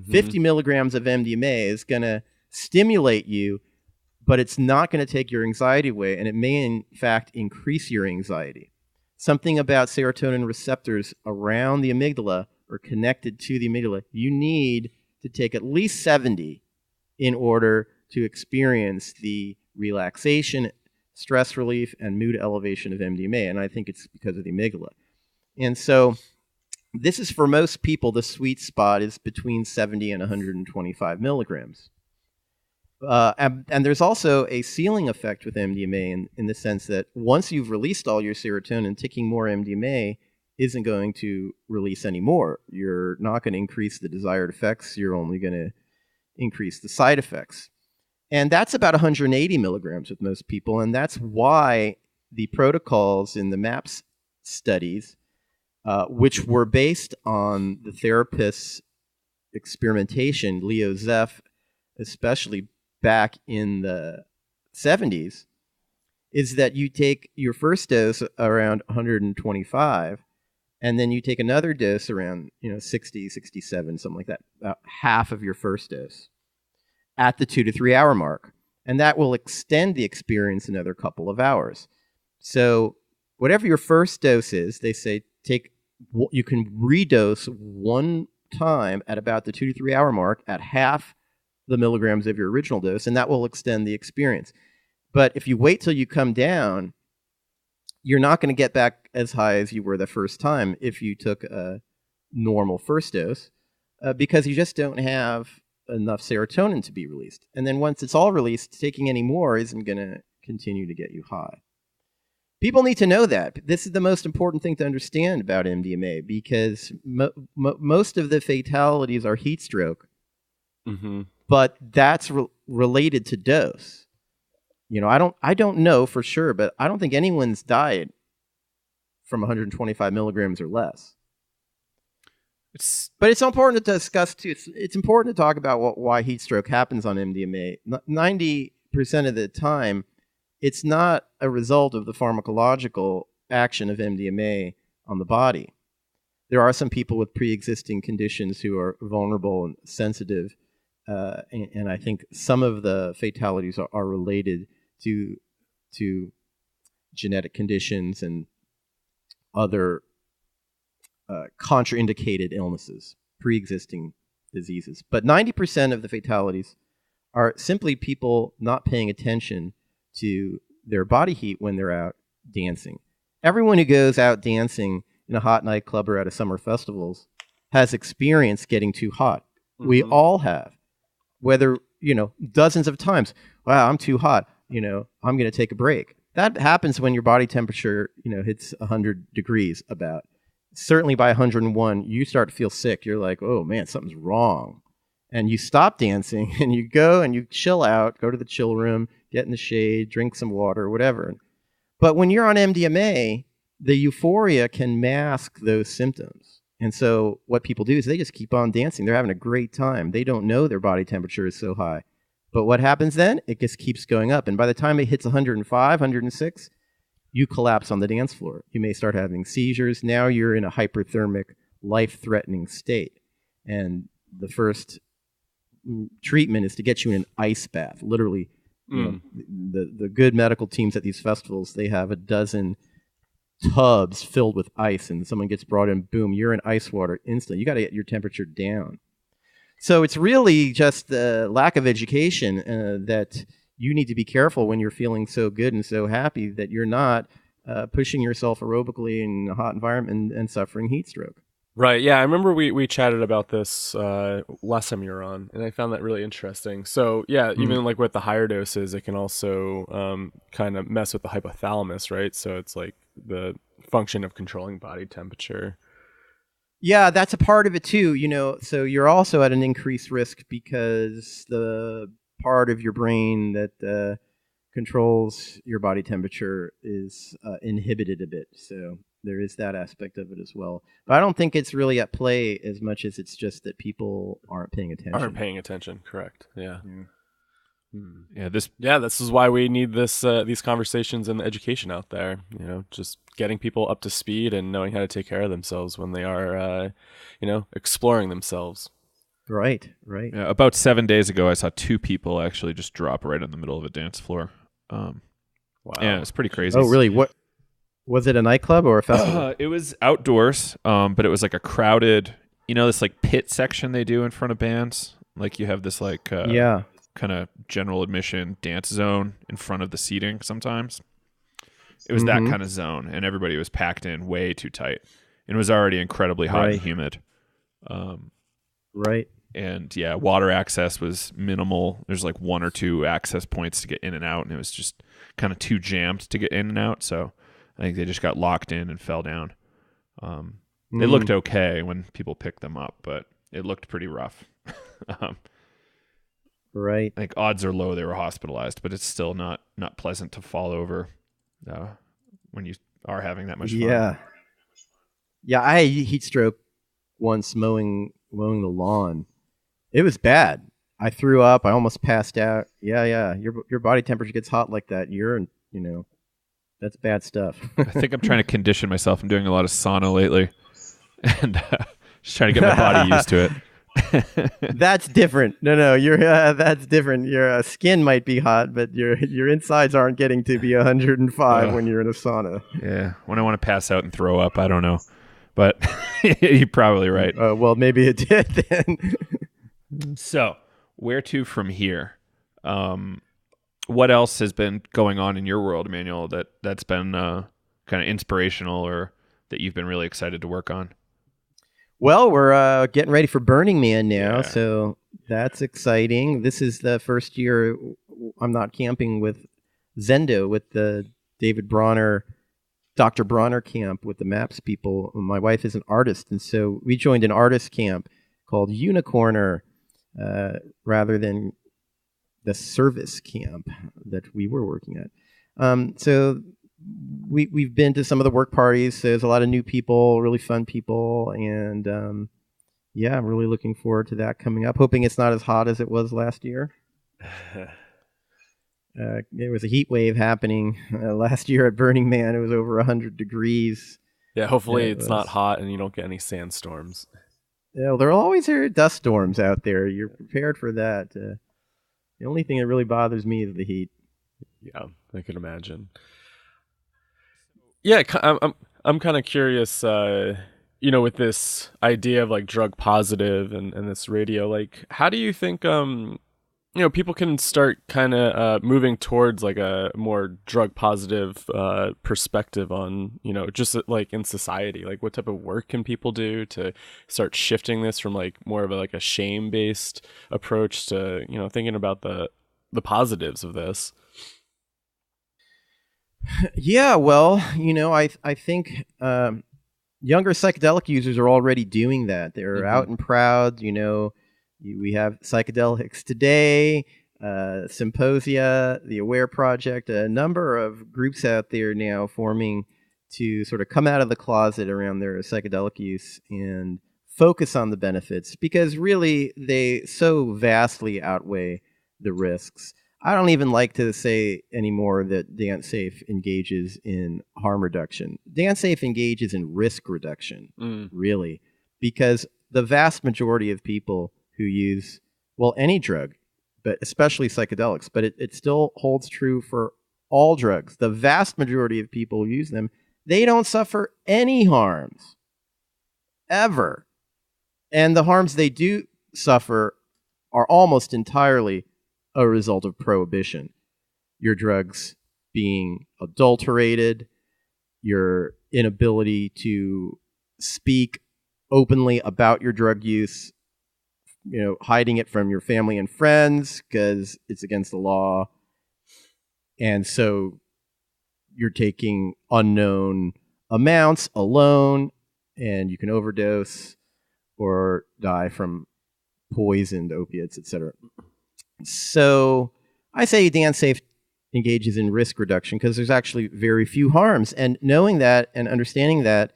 50 milligrams of MDMA is going to stimulate you, but it's not going to take your anxiety away, and it may, in fact, increase your anxiety. Something about serotonin receptors around the amygdala or connected to the amygdala, you need to take at least 70 in order to experience the relaxation, stress relief, and mood elevation of MDMA, and I think it's because of the amygdala. And so this is, for most people, the sweet spot is between 70 and 125 milligrams. And there's also a ceiling effect with MDMA in the sense that once you've released all your serotonin, taking more MDMA isn't going to release any more. You're not going to increase the desired effects. You're only going to increase the side effects. And that's about 180 milligrams with most people. And that's why the protocols in the MAPS studies, which were based on the therapist's experimentation, Leo Zeff, especially back in the 70s, is that you take your first dose around 125, and then you take another dose around 60, 67, something like that, about half of your first dose at the 2 to 3 hour mark. And that will extend the experience another couple of hours. So whatever your first dose is, they say you can redose one time at about the 2 to 3 hour mark at half the milligrams of your original dose, and that will extend the experience. But if you wait till you come down, you're not going to get back as high as you were the first time if you took a normal first dose, because you just don't have enough serotonin to be released. And then once it's all released, taking any more isn't going to continue to get you high. People need to know that. This is the most important thing to understand about MDMA, because most of the fatalities are heat stroke. But that's related to dose. I don't know for sure, but I don't think anyone's died from 125 milligrams or less. But it's important to discuss too. It's important to talk about why heat stroke happens on MDMA. 90% of the time, it's not a result of the pharmacological action of MDMA on the body. There are some people with pre-existing conditions who are vulnerable and sensitive. And I think some of the fatalities are related to genetic conditions and other contraindicated illnesses, pre-existing diseases. But 90% of the fatalities are simply people not paying attention to their body heat when they're out dancing. Everyone who goes out dancing in a hot nightclub or at a summer festivals has experienced getting too hot. We all have. Whether, dozens of times, wow, I'm too hot, I'm going to take a break. That happens when your body temperature, hits 100 degrees about. Certainly by 101, you start to feel sick. You're like, oh man, something's wrong. And you stop dancing and you go and you chill out, go to the chill room, get in the shade, drink some water, whatever. But when you're on MDMA, the euphoria can mask those symptoms. And so what people do is they just keep on dancing. They're having a great time. They don't know their body temperature is so high. But what happens then? It just keeps going up. And by the time it hits 105, 106, you collapse on the dance floor. You may start having seizures. Now you're in a hyperthermic, life-threatening state. And the first treatment is to get you in an ice bath. Literally, the good medical teams at these festivals, they have a dozen tubs filled with ice, and someone gets brought in, boom, you're in ice water instantly. You got to get your temperature down. So it's really just the lack of education that you need to be careful when you're feeling so good and so happy that you're not pushing yourself aerobically in a hot environment and suffering heat stroke. Right. Yeah, I remember we chatted about this last time you were on, and I found that really interesting. So yeah, even like with the higher doses, it can also kind of mess with the hypothalamus, right? So it's like the function of controlling body temperature. Yeah, that's a part of it too. So you're also at an increased risk because the part of your brain that controls your body temperature is inhibited a bit. So there is that aspect of it as well. But I don't think it's really at play as much as it's just that people aren't paying attention. Correct. Yeah. Yeah, this is why we need these conversations and the education out there. Just getting people up to speed and knowing how to take care of themselves when they are, exploring themselves. Right. Yeah, about 7 days ago, I saw 2 people actually just drop right in the middle of a dance floor. Wow. Yeah, it's pretty crazy. Oh, really? What was it? A nightclub or a festival? It was outdoors, but it was like a crowded, this like pit section they do in front of bands. Like you have this like kind of general admission dance zone in front of the seating sometimes. It was that kind of zone, and everybody was packed in way too tight. And it was already incredibly hot and humid. Right. And yeah, water access was minimal. There's like 1 or 2 access points to get in and out, and it was just kind of too jammed to get in and out. So I think they just got locked in and fell down. They looked okay when people picked them up, but it looked pretty rough. Right. I think odds are low they were hospitalized, but it's still not pleasant to fall over when you are having that much fun. Yeah. I had heat stroke once mowing the lawn. It was bad. I threw up. I almost passed out. Yeah. Your body temperature gets hot like that. That's bad stuff. I think I'm trying to condition myself. I'm doing a lot of sauna lately, and just trying to get my body used to it. That's different. No, that's different. Your skin might be hot, but your insides aren't getting to be 105 when you're in a sauna. Yeah, when I want to pass out and throw up, I don't know, but you're probably right. Well, maybe it did then. So, where to from here? What else has been going on in your world, Emanuel, that's been kind of inspirational or that you've been really excited to work on? Well, we're getting ready for Burning Man now, so that's exciting. This is the first year I'm not camping with Zendo, with the David Bronner, Dr. Bronner camp with the MAPS people. My wife is an artist, and so we joined an artist camp called Unicorner rather than the service camp that we were working at. So we've been to some of the work parties. So there's a lot of new people, really fun people, and I'm really looking forward to that coming up. Hoping it's not as hot as it was last year. There was a heat wave happening last year at Burning Man. It was over 100 degrees. Yeah, hopefully it's not hot and you don't get any sandstorms. Yeah, there are always dust storms out there. You're prepared for that. The only thing that really bothers me is the heat. Yeah, I can imagine. Yeah, I'm kind of curious, with this idea of like drug positive and this radio, like how do you think, people can start kind of moving towards like a more drug positive perspective on, just like in society, like what type of work can people do to start shifting this from like more of a shame based approach to, thinking about the positives of this? Yeah, well, I think younger psychedelic users are already doing that. They're out and proud. We have Psychedelics Today, Symposia, the Aware Project, a number of groups out there now forming to sort of come out of the closet around their psychedelic use and focus on the benefits, because really they so vastly outweigh the risks. I don't even like to say anymore that DanceSafe engages in harm reduction. DanceSafe engages in risk reduction, really, because the vast majority of people who use, any drug, but especially psychedelics, but it still holds true for all drugs. The vast majority of people who use them, they don't suffer any harms, ever. And the harms they do suffer are almost entirely a result of prohibition. Your drugs being adulterated, your inability to speak openly about your drug use, hiding it from your family and friends because it's against the law. And so you're taking unknown amounts alone, and you can overdose or die from poisoned opiates, etc. So I say dance safe engages in risk reduction because there's actually very few harms. And knowing that and understanding that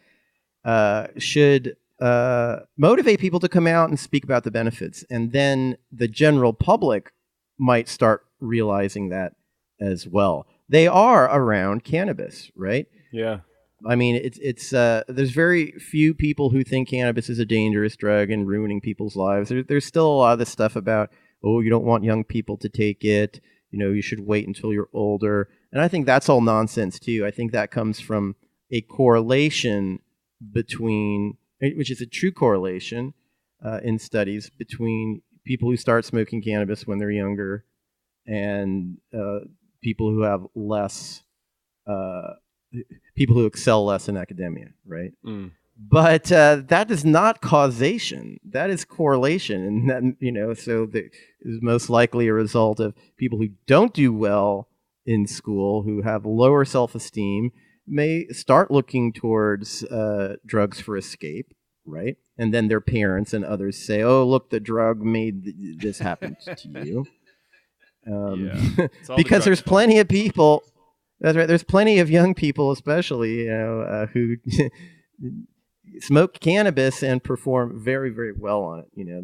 should motivate people to come out and speak about the benefits. And then the general public might start realizing that as well. They are around cannabis, right? Yeah. I mean, it's there's very few people who think cannabis is a dangerous drug and ruining people's lives. There's still a lot of this stuff about, oh, you don't want young people to take it. You know, you should wait until you're older. And I think that's all nonsense too. I think that comes from a correlation between, which is a true correlation in studies between people who start smoking cannabis when they're younger and people who have less. People who excel less in academia, right? But that is not causation. That is correlation, and that, you know, so that is most likely a result of people who don't do well in school, who have lower self-esteem, may start looking towards drugs for escape, right? And then their parents and others say, "Oh, look, the drug made this happen to you," because there's plenty of people. That's right. There's plenty of young people, especially, you know, who smoke cannabis and perform very, very well on it. You know,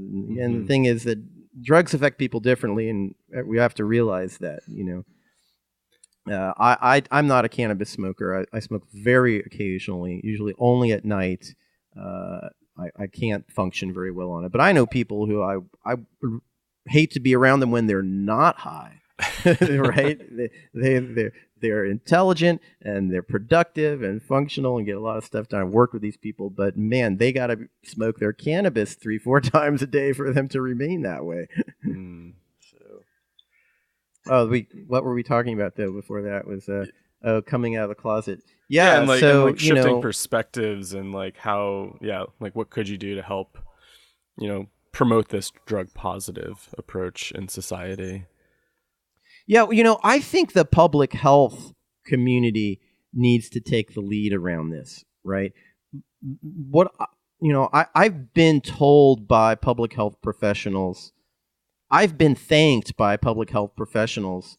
and the thing is that drugs affect people differently, and we have to realize that. You know, I'm not a cannabis smoker. I smoke very occasionally, usually only at night. I can't function very well on it, but I know people who I hate to be around them when they're not high. Right? They're intelligent and they're productive and functional and get a lot of stuff done. I work with these people, but man, they got to smoke their cannabis 3-4 times a day for them to remain that way. What were we talking about though? Before that was coming out of the closet. Yeah, and so and shifting perspectives and like how, like what could you do to help, you know, promote this drug positive approach in society? Yeah, you know, I think the public health community needs to take the lead around this, right? What, you know, I've been told by public health professionals, I've been thanked by public health professionals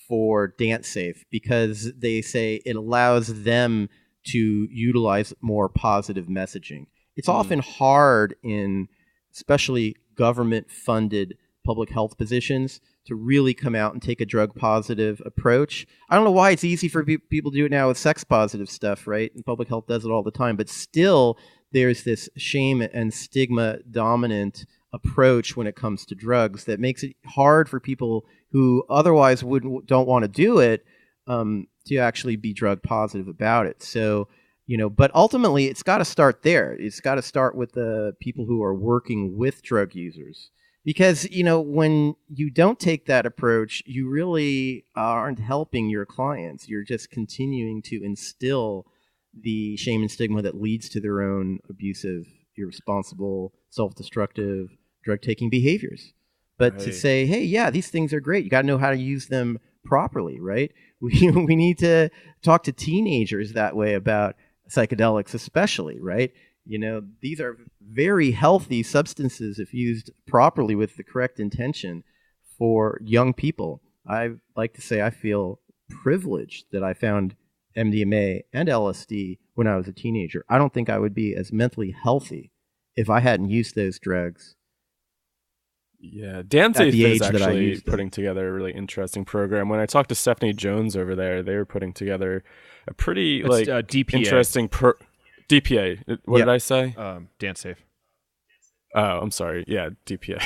for Dance Safe because they say it allows them to utilize more positive messaging. It's often hard in especially government-funded public health positions to really come out and take a drug positive approach. I don't know why it's easy for people to do it now with sex positive stuff, right? And public health does it all the time, but still there's this shame and stigma dominant approach when it comes to drugs that makes it hard for people who otherwise don't want to do it to actually be drug positive about it. So, you know, but ultimately it's got to start there. It's got to start with the people who are working with drug users. Because, you know, when you don't take that approach, you really aren't helping your clients. You're just continuing to instill the shame and stigma that leads to their own abusive, irresponsible, self-destructive, drug-taking behaviors. But to say, hey, yeah, these things are great. You got to know how to use them properly, right? We need to talk to teenagers that way about psychedelics especially, right? You know, these are very healthy substances if used properly with the correct intention for young people. I like to say I feel privileged that I found MDMA and LSD when I was a teenager. I don't think I would be as mentally healthy if I hadn't used those drugs. Yeah, Dance Safe is actually putting together a really interesting program. When I talked to Stephanie Jones over there, they were putting together a pretty DPA. Interesting DPA. What did I say? Dance Safe. Oh, I'm sorry. Yeah, DPA.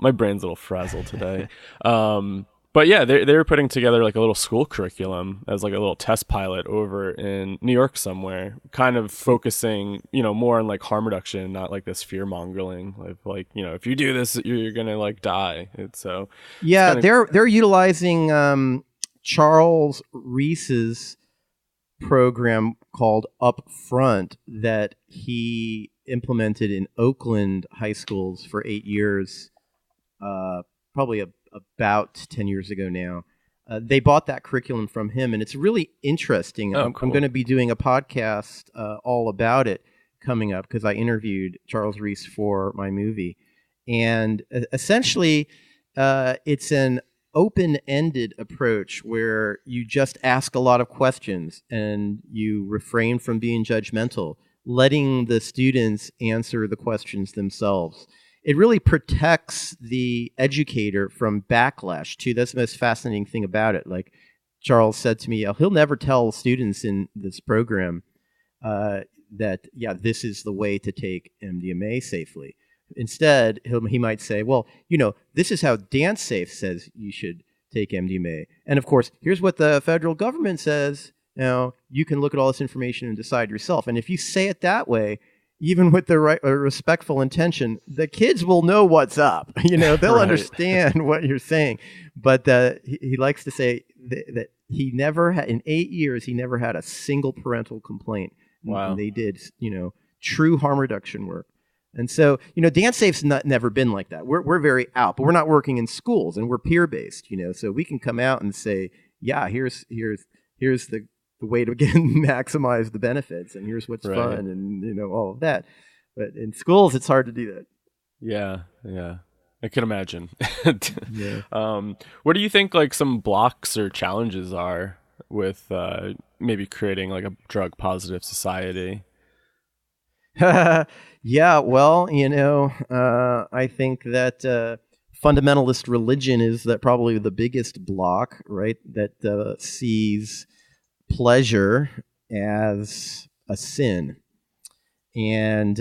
My brain's a little frazzled today. But yeah, they were putting together like a little school curriculum as like a little test pilot over in New York somewhere, kind of focusing, you know, more on like harm reduction, not like this fear mongering, like you know, if you do this, you're gonna like die. They're utilizing Charles Reese's program called Upfront that he implemented in Oakland high schools for 8 years, probably about 10 years ago now. They bought that curriculum from him, and it's really interesting. I'm going to be doing a podcast all about it coming up because I interviewed Charles Reese for my movie. And essentially, it's an open-ended approach where you just ask a lot of questions and you refrain from being judgmental, letting the students answer the questions themselves. It really protects the educator from backlash, too. That's the most fascinating thing about it. Like Charles said to me, he'll never tell students in this program that, this is the way to take MDMA safely. Instead, he might say, well, this is how DanceSafe says you should take MDMA. And of course, here's what the federal government says. Now, you can look at all this information and decide yourself. And if you say it that way, even with the right respectful intention, the kids will know what's up. They'll Right. understand what you're saying. But he likes to say that he never had, in 8 years, he never had a single parental complaint. Wow. And they did, true harm reduction work. And so, DanceSafe's never been like that. We're very out, but we're not working in schools, and we're peer-based, so we can come out and say, here's the way to maximize the benefits, and here's what's Right. fun, and all of that. But in schools, it's hard to do that. Yeah. I can imagine. Yeah. What do you think like some blocks or challenges are with maybe creating like a drug positive society? Yeah, well, I think that fundamentalist religion is probably the biggest block, right? That sees pleasure as a sin. And,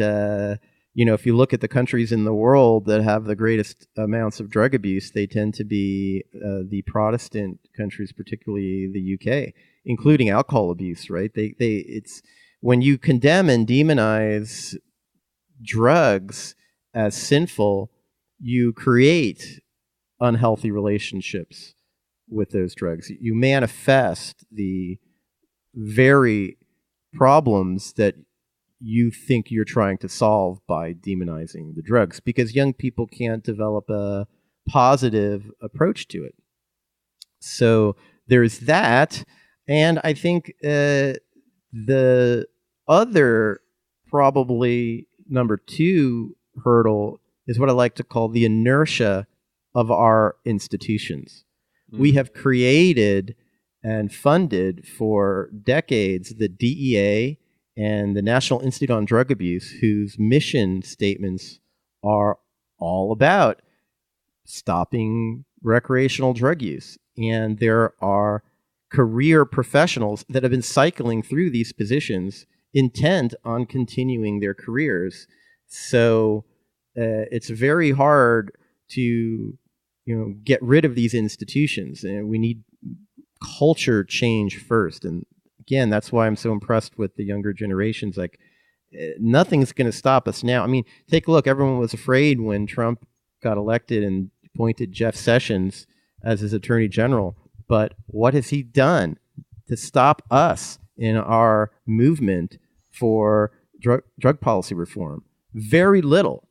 if you look at the countries in the world that have the greatest amounts of drug abuse, they tend to be the Protestant countries, particularly the UK, including alcohol abuse, right? It's when you condemn and demonize drugs as sinful, you create unhealthy relationships with those drugs. You manifest the very problems that you think you're trying to solve by demonizing the drugs, because young people can't develop a positive approach to it. So there's that. And I think the other, probably number 2 hurdle, is what I like to call the inertia of our institutions. We have created and funded for decades the DEA and the National Institute on Drug Abuse, whose mission statements are all about stopping recreational drug use. And there are career professionals that have been cycling through these positions intent on continuing their careers. So it's very hard to get rid of these institutions, and we need culture change first. And again, that's why I'm so impressed with the younger generations. Like, nothing's going to stop us now. I mean, take a look. Everyone was afraid when Trump got elected and appointed Jeff Sessions as his attorney general. But what has he done to stop us in our movement for drug policy reform? Very little,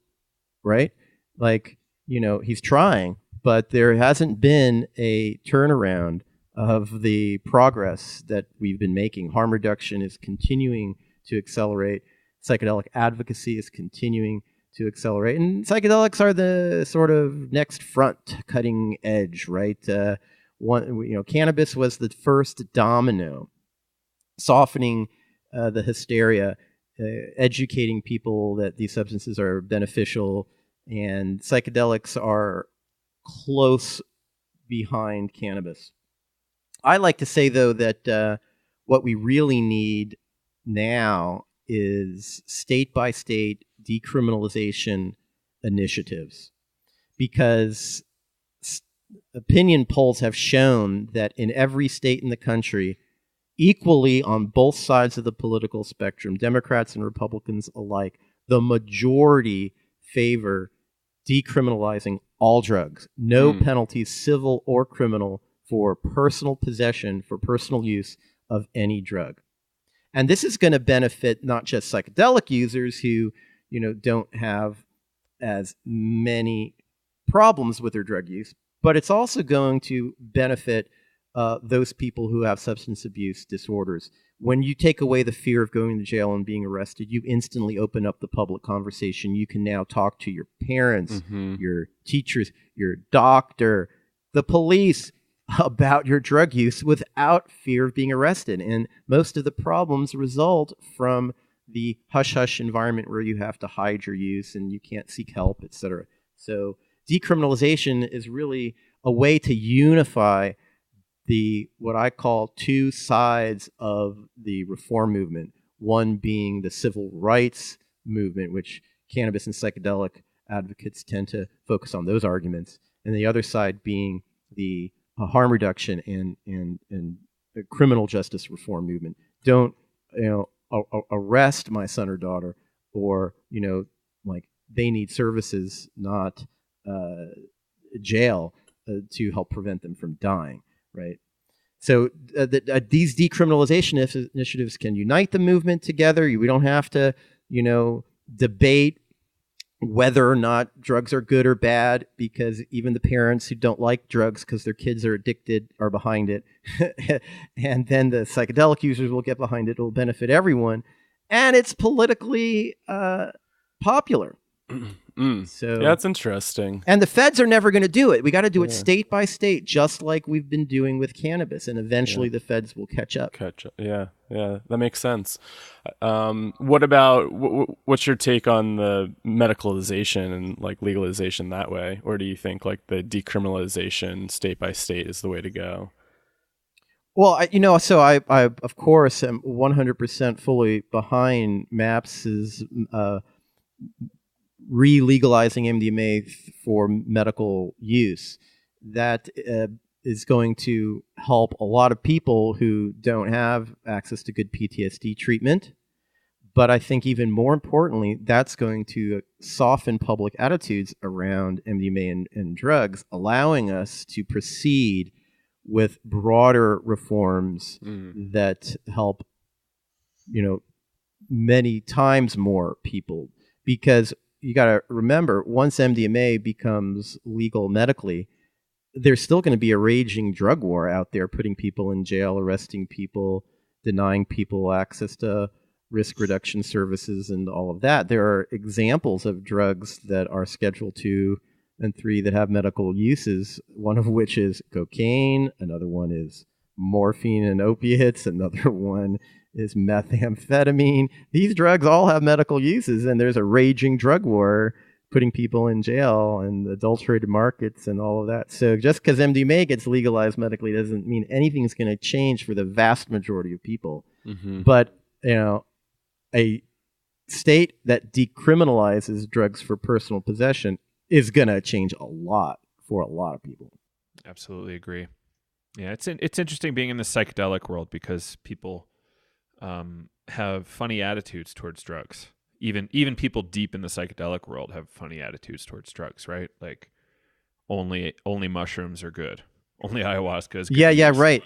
right? Like, he's trying, but there hasn't been a turnaround of the progress that we've been making. Harm reduction is continuing to accelerate. Psychedelic advocacy is continuing to accelerate. And psychedelics are the sort of next front cutting edge, right? Cannabis was the first domino, softening the hysteria, educating people that these substances are beneficial, and psychedelics are close behind cannabis. I like to say, though, that what we really need now is state-by-state decriminalization initiatives, because opinion polls have shown that in every state in the country, equally on both sides of the political spectrum, Democrats and Republicans alike, the majority favor decriminalizing all drugs. No penalties, civil or criminal, for personal possession, for personal use of any drug. And this is going to benefit not just psychedelic users who, don't have as many problems with their drug use, but it's also going to benefit those people who have substance abuse disorders. When you take away the fear of going to jail and being arrested, you instantly open up the public conversation. You can now talk to your parents, your teachers, your doctor, the police about your drug use without fear of being arrested. And most of the problems result from the hush-hush environment where you have to hide your use and you can't seek help, etc. So decriminalization is really a way to unify what I call two sides of the reform movement. One being the civil rights movement, which cannabis and psychedelic advocates tend to focus on those arguments, and the other side being the harm reduction and the criminal justice reform movement. Don't arrest my son or daughter, or like they need services, not jail, to help prevent them from dying. Right. So these decriminalization initiatives can unite the movement together. We don't have to, debate whether or not drugs are good or bad, because even the parents who don't like drugs because their kids are addicted are behind it. And then the psychedelic users will get behind it. It will benefit everyone. And it's politically popular. So yeah, that's interesting. And the feds are never going to do it. We got to do it state by state, just like we've been doing with cannabis. And eventually the feds will catch up. Yeah, that makes sense. What about what's your take on the medicalization and like legalization that way? Or do you think like the decriminalization state by state is the way to go? Well, I of course am 100% fully behind MAPS's re-legalizing MDMA for medical use. That is going to help a lot of people who don't have access to good PTSD treatment. But I think even more importantly, that's going to soften public attitudes around MDMA and drugs, allowing us to proceed with broader reforms that help, many times more people. Because you got to remember, once MDMA becomes legal medically, there's still going to be a raging drug war out there, putting people in jail, arresting people, denying people access to risk reduction services and all of that. There are examples of drugs that are Schedule 2 and 3 that have medical uses, one of which is cocaine, another one is morphine and opiates, another one is methamphetamine. These drugs all have medical uses, and there's a raging drug war putting people in jail and adulterated markets and all of that. So just because MDMA gets legalized medically doesn't mean anything's going to change for the vast majority of people. But, a state that decriminalizes drugs for personal possession is going to change a lot for a lot of people. Absolutely agree. Yeah, it's interesting being in the psychedelic world because people have funny attitudes towards drugs. Even people deep in the psychedelic world have funny attitudes towards drugs, right? Like only mushrooms are good. Only ayahuasca is good. Yeah, right.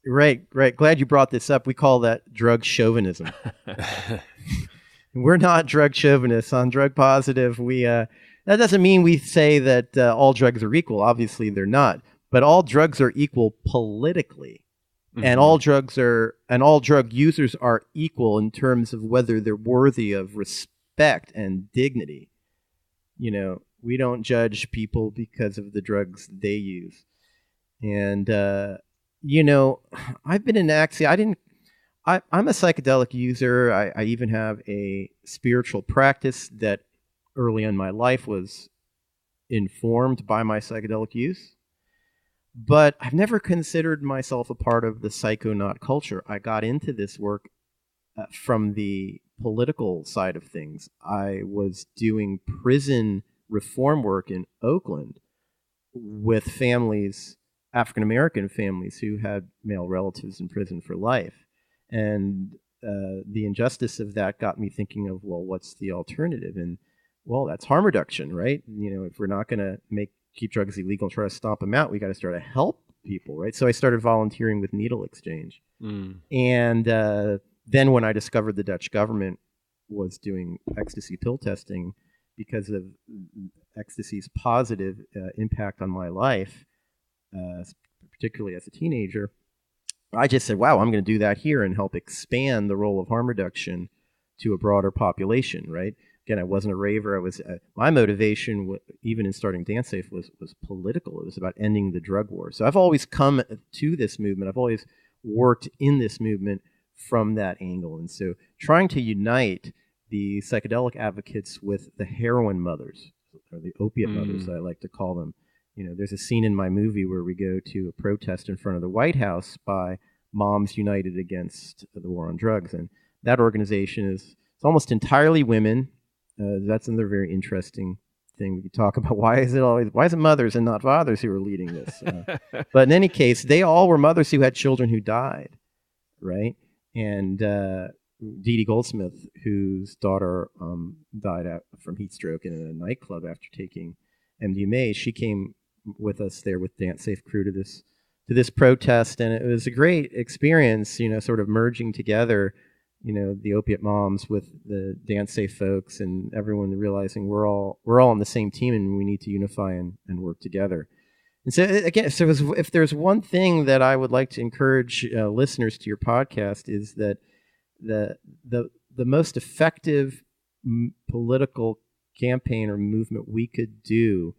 Right. Glad you brought this up. We call that drug chauvinism. We're not drug chauvinists. On Drug Positive, that doesn't mean we say that all drugs are equal. Obviously, they're not. But all drugs are equal politically. And all drug users are equal in terms of whether they're worthy of respect and dignity. We don't judge people because of the drugs they use. And I've been in I'm a psychedelic user. I even have a spiritual practice that early in my life was informed by my psychedelic use. But I've never considered myself a part of the psychonaut culture. I got into this work from the political side of things. I was doing prison reform work in Oakland with families, African-American families who had male relatives in prison for life. And the injustice of that got me thinking of, well, what's the alternative? And, well, that's harm reduction, right? If we're not going to keep drugs illegal and try to stomp them out, we got to start to help people, right? So I started volunteering with Needle Exchange. And then when I discovered the Dutch government was doing ecstasy pill testing because of ecstasy's positive impact on my life, particularly as a teenager, I just said, wow, I'm going to do that here and help expand the role of harm reduction to a broader population, right? Again, I wasn't a raver. I was my motivation, even in starting Dance Safe, was political. It was about ending the drug war. So I've always come to this movement. I've always worked in this movement from that angle. And so trying to unite the psychedelic advocates with the heroin mothers, or the opiate mothers, I like to call them. There's a scene in my movie where we go to a protest in front of the White House by Moms United Against the War on Drugs. And that organization it's almost entirely women. That's another very interesting thing. We could talk about why is it mothers and not fathers who are leading this? But in any case, they all were mothers who had children who died, right? And Dee Dee Goldsmith, whose daughter died from heat stroke in a nightclub after taking MDMA, she came with us there with Dance Safe crew to this protest, and it was a great experience. Sort of merging together, the opiate moms with the Dance Safe folks, and everyone realizing we're all on the same team, and we need to unify and work together. And so again, if there's one thing that I would like to encourage listeners to your podcast is that the most effective political campaign or movement we could do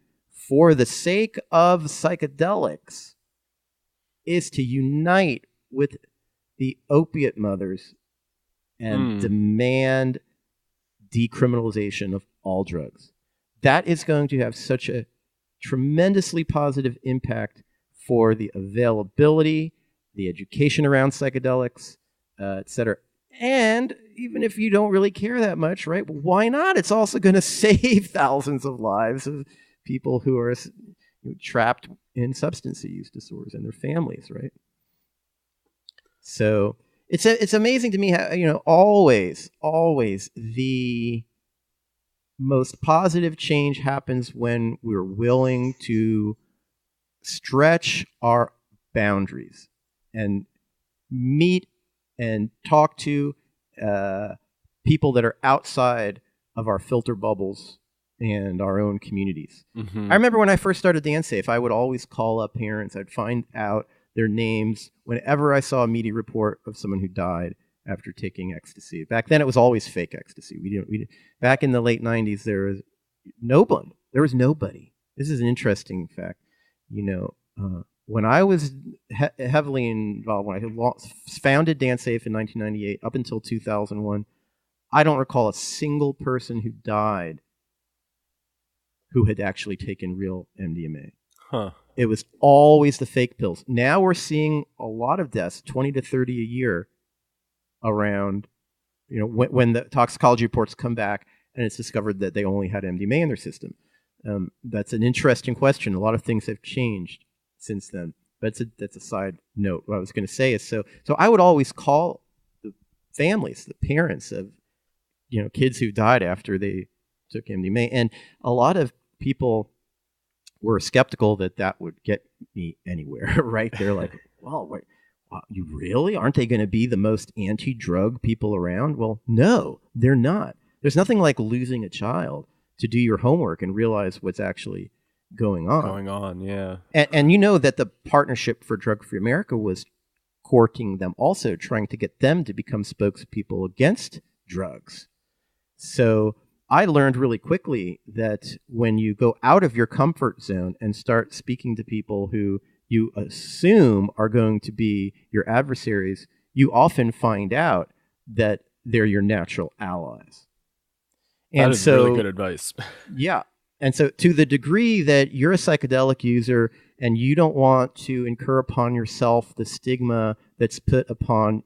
for the sake of psychedelics is to unite with the opiate mothers and demand decriminalization of all drugs. That is going to have such a tremendously positive impact for the availability, the education around psychedelics, et cetera. And even if you don't really care that much, right? Well, why not? It's also going to save thousands of lives of people who are trapped in substance use disorders and their families, right? So it's amazing to me how, always the most positive change happens when we're willing to stretch our boundaries and meet and talk to people that are outside of our filter bubbles and our own communities. I remember when I first started Dance Safe, I would always call up parents. I'd find out their names whenever I saw a media report of someone who died after taking ecstasy. Back then, it was always fake ecstasy. Back in the late 90s, there was nobody. This is an interesting fact. When I was heavily involved, when I founded Dance Safe in 1998, up until 2001, I don't recall a single person who died who had actually taken real MDMA. Huh. It was always the fake pills. Now we're seeing a lot of deaths, 20 to 30 a year, around, when the toxicology reports come back and it's discovered that they only had MDMA in their system. That's an interesting question. A lot of things have changed since then. But that's a side note. What I was going to say is, so I would always call the families, the parents of, kids who died after they took MDMA. And a lot of people were skeptical that would get me anywhere, right? They're like, well, wait, you really? Aren't they going to be the most anti-drug people around? Well, no, they're not. There's nothing like losing a child to do your homework and realize what's actually going on. Yeah. And that the Partnership for Drug-Free America was courting them also, trying to get them to become spokespeople against drugs. So I learned really quickly that when you go out of your comfort zone and start speaking to people who you assume are going to be your adversaries, you often find out that they're your natural allies. That is really good advice. Yeah. And so to the degree that you're a psychedelic user and you don't want to incur upon yourself the stigma that's put upon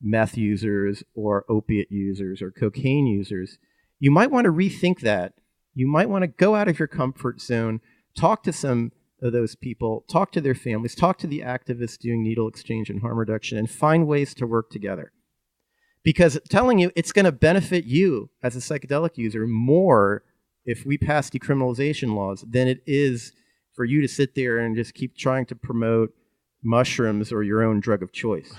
meth users or opiate users or cocaine users, you might want to rethink that. You might want to go out of your comfort zone, talk to some of those people, talk to their families, talk to the activists doing needle exchange and harm reduction, and find ways to work together. Because telling you, it's going to benefit you as a psychedelic user more if we pass decriminalization laws than it is for you to sit there and just keep trying to promote mushrooms or your own drug of choice.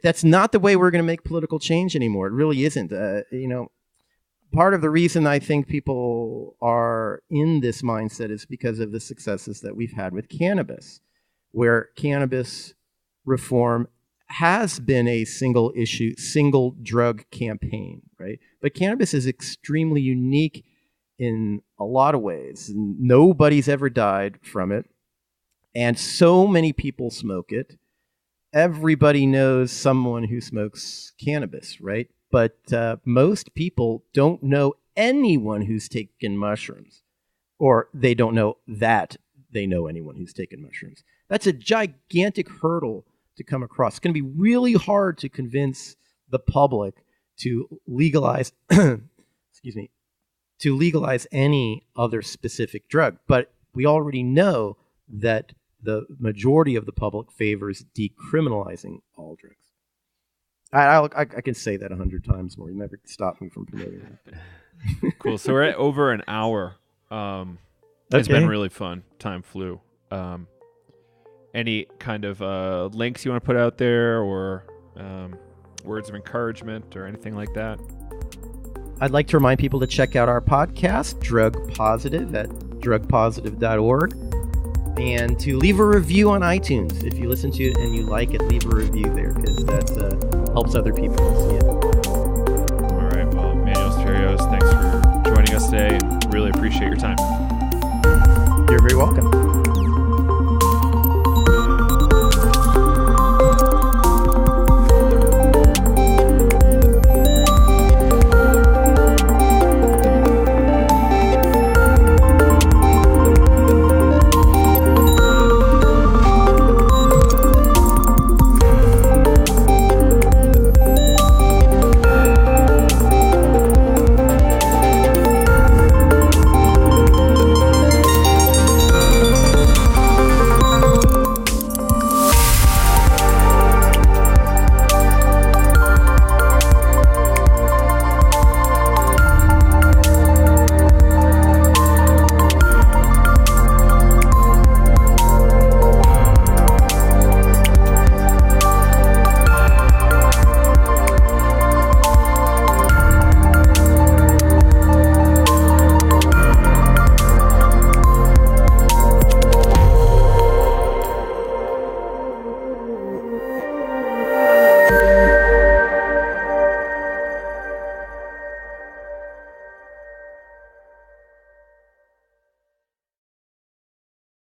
That's not the way we're going to make political change anymore. It really isn't. Part of the reason I think people are in this mindset is because of the successes that we've had with cannabis. where cannabis reform has been a single drug campaign, right? But cannabis is extremely unique in a lot of ways. Nobody's ever died from it. And so many people smoke it. Everybody knows someone who smokes cannabis, right? But most people don't know anyone who's taken mushrooms, or they don't know that they know anyone who's taken mushrooms. That's a gigantic hurdle to come across. It's going to be really hard to convince the public to legalize, excuse me, to legalize any other specific drug. But we already know that the majority of the public favors decriminalizing all drugs. I can say that 100 times more. You never stop me from promoting that. Cool. So we're at over an hour. It's been really fun. Time flew. Any kind of links you want to put out there, or words of encouragement or anything like that? I'd like to remind people to check out our podcast, Drug Positive, at drugpositive.org, and to leave a review on iTunes. If you listen to it and you like it, leave a review there, because that helps other people see it. All right. Well, Emanuel Sferios, thanks for joining us today. Really appreciate your time. You're very welcome.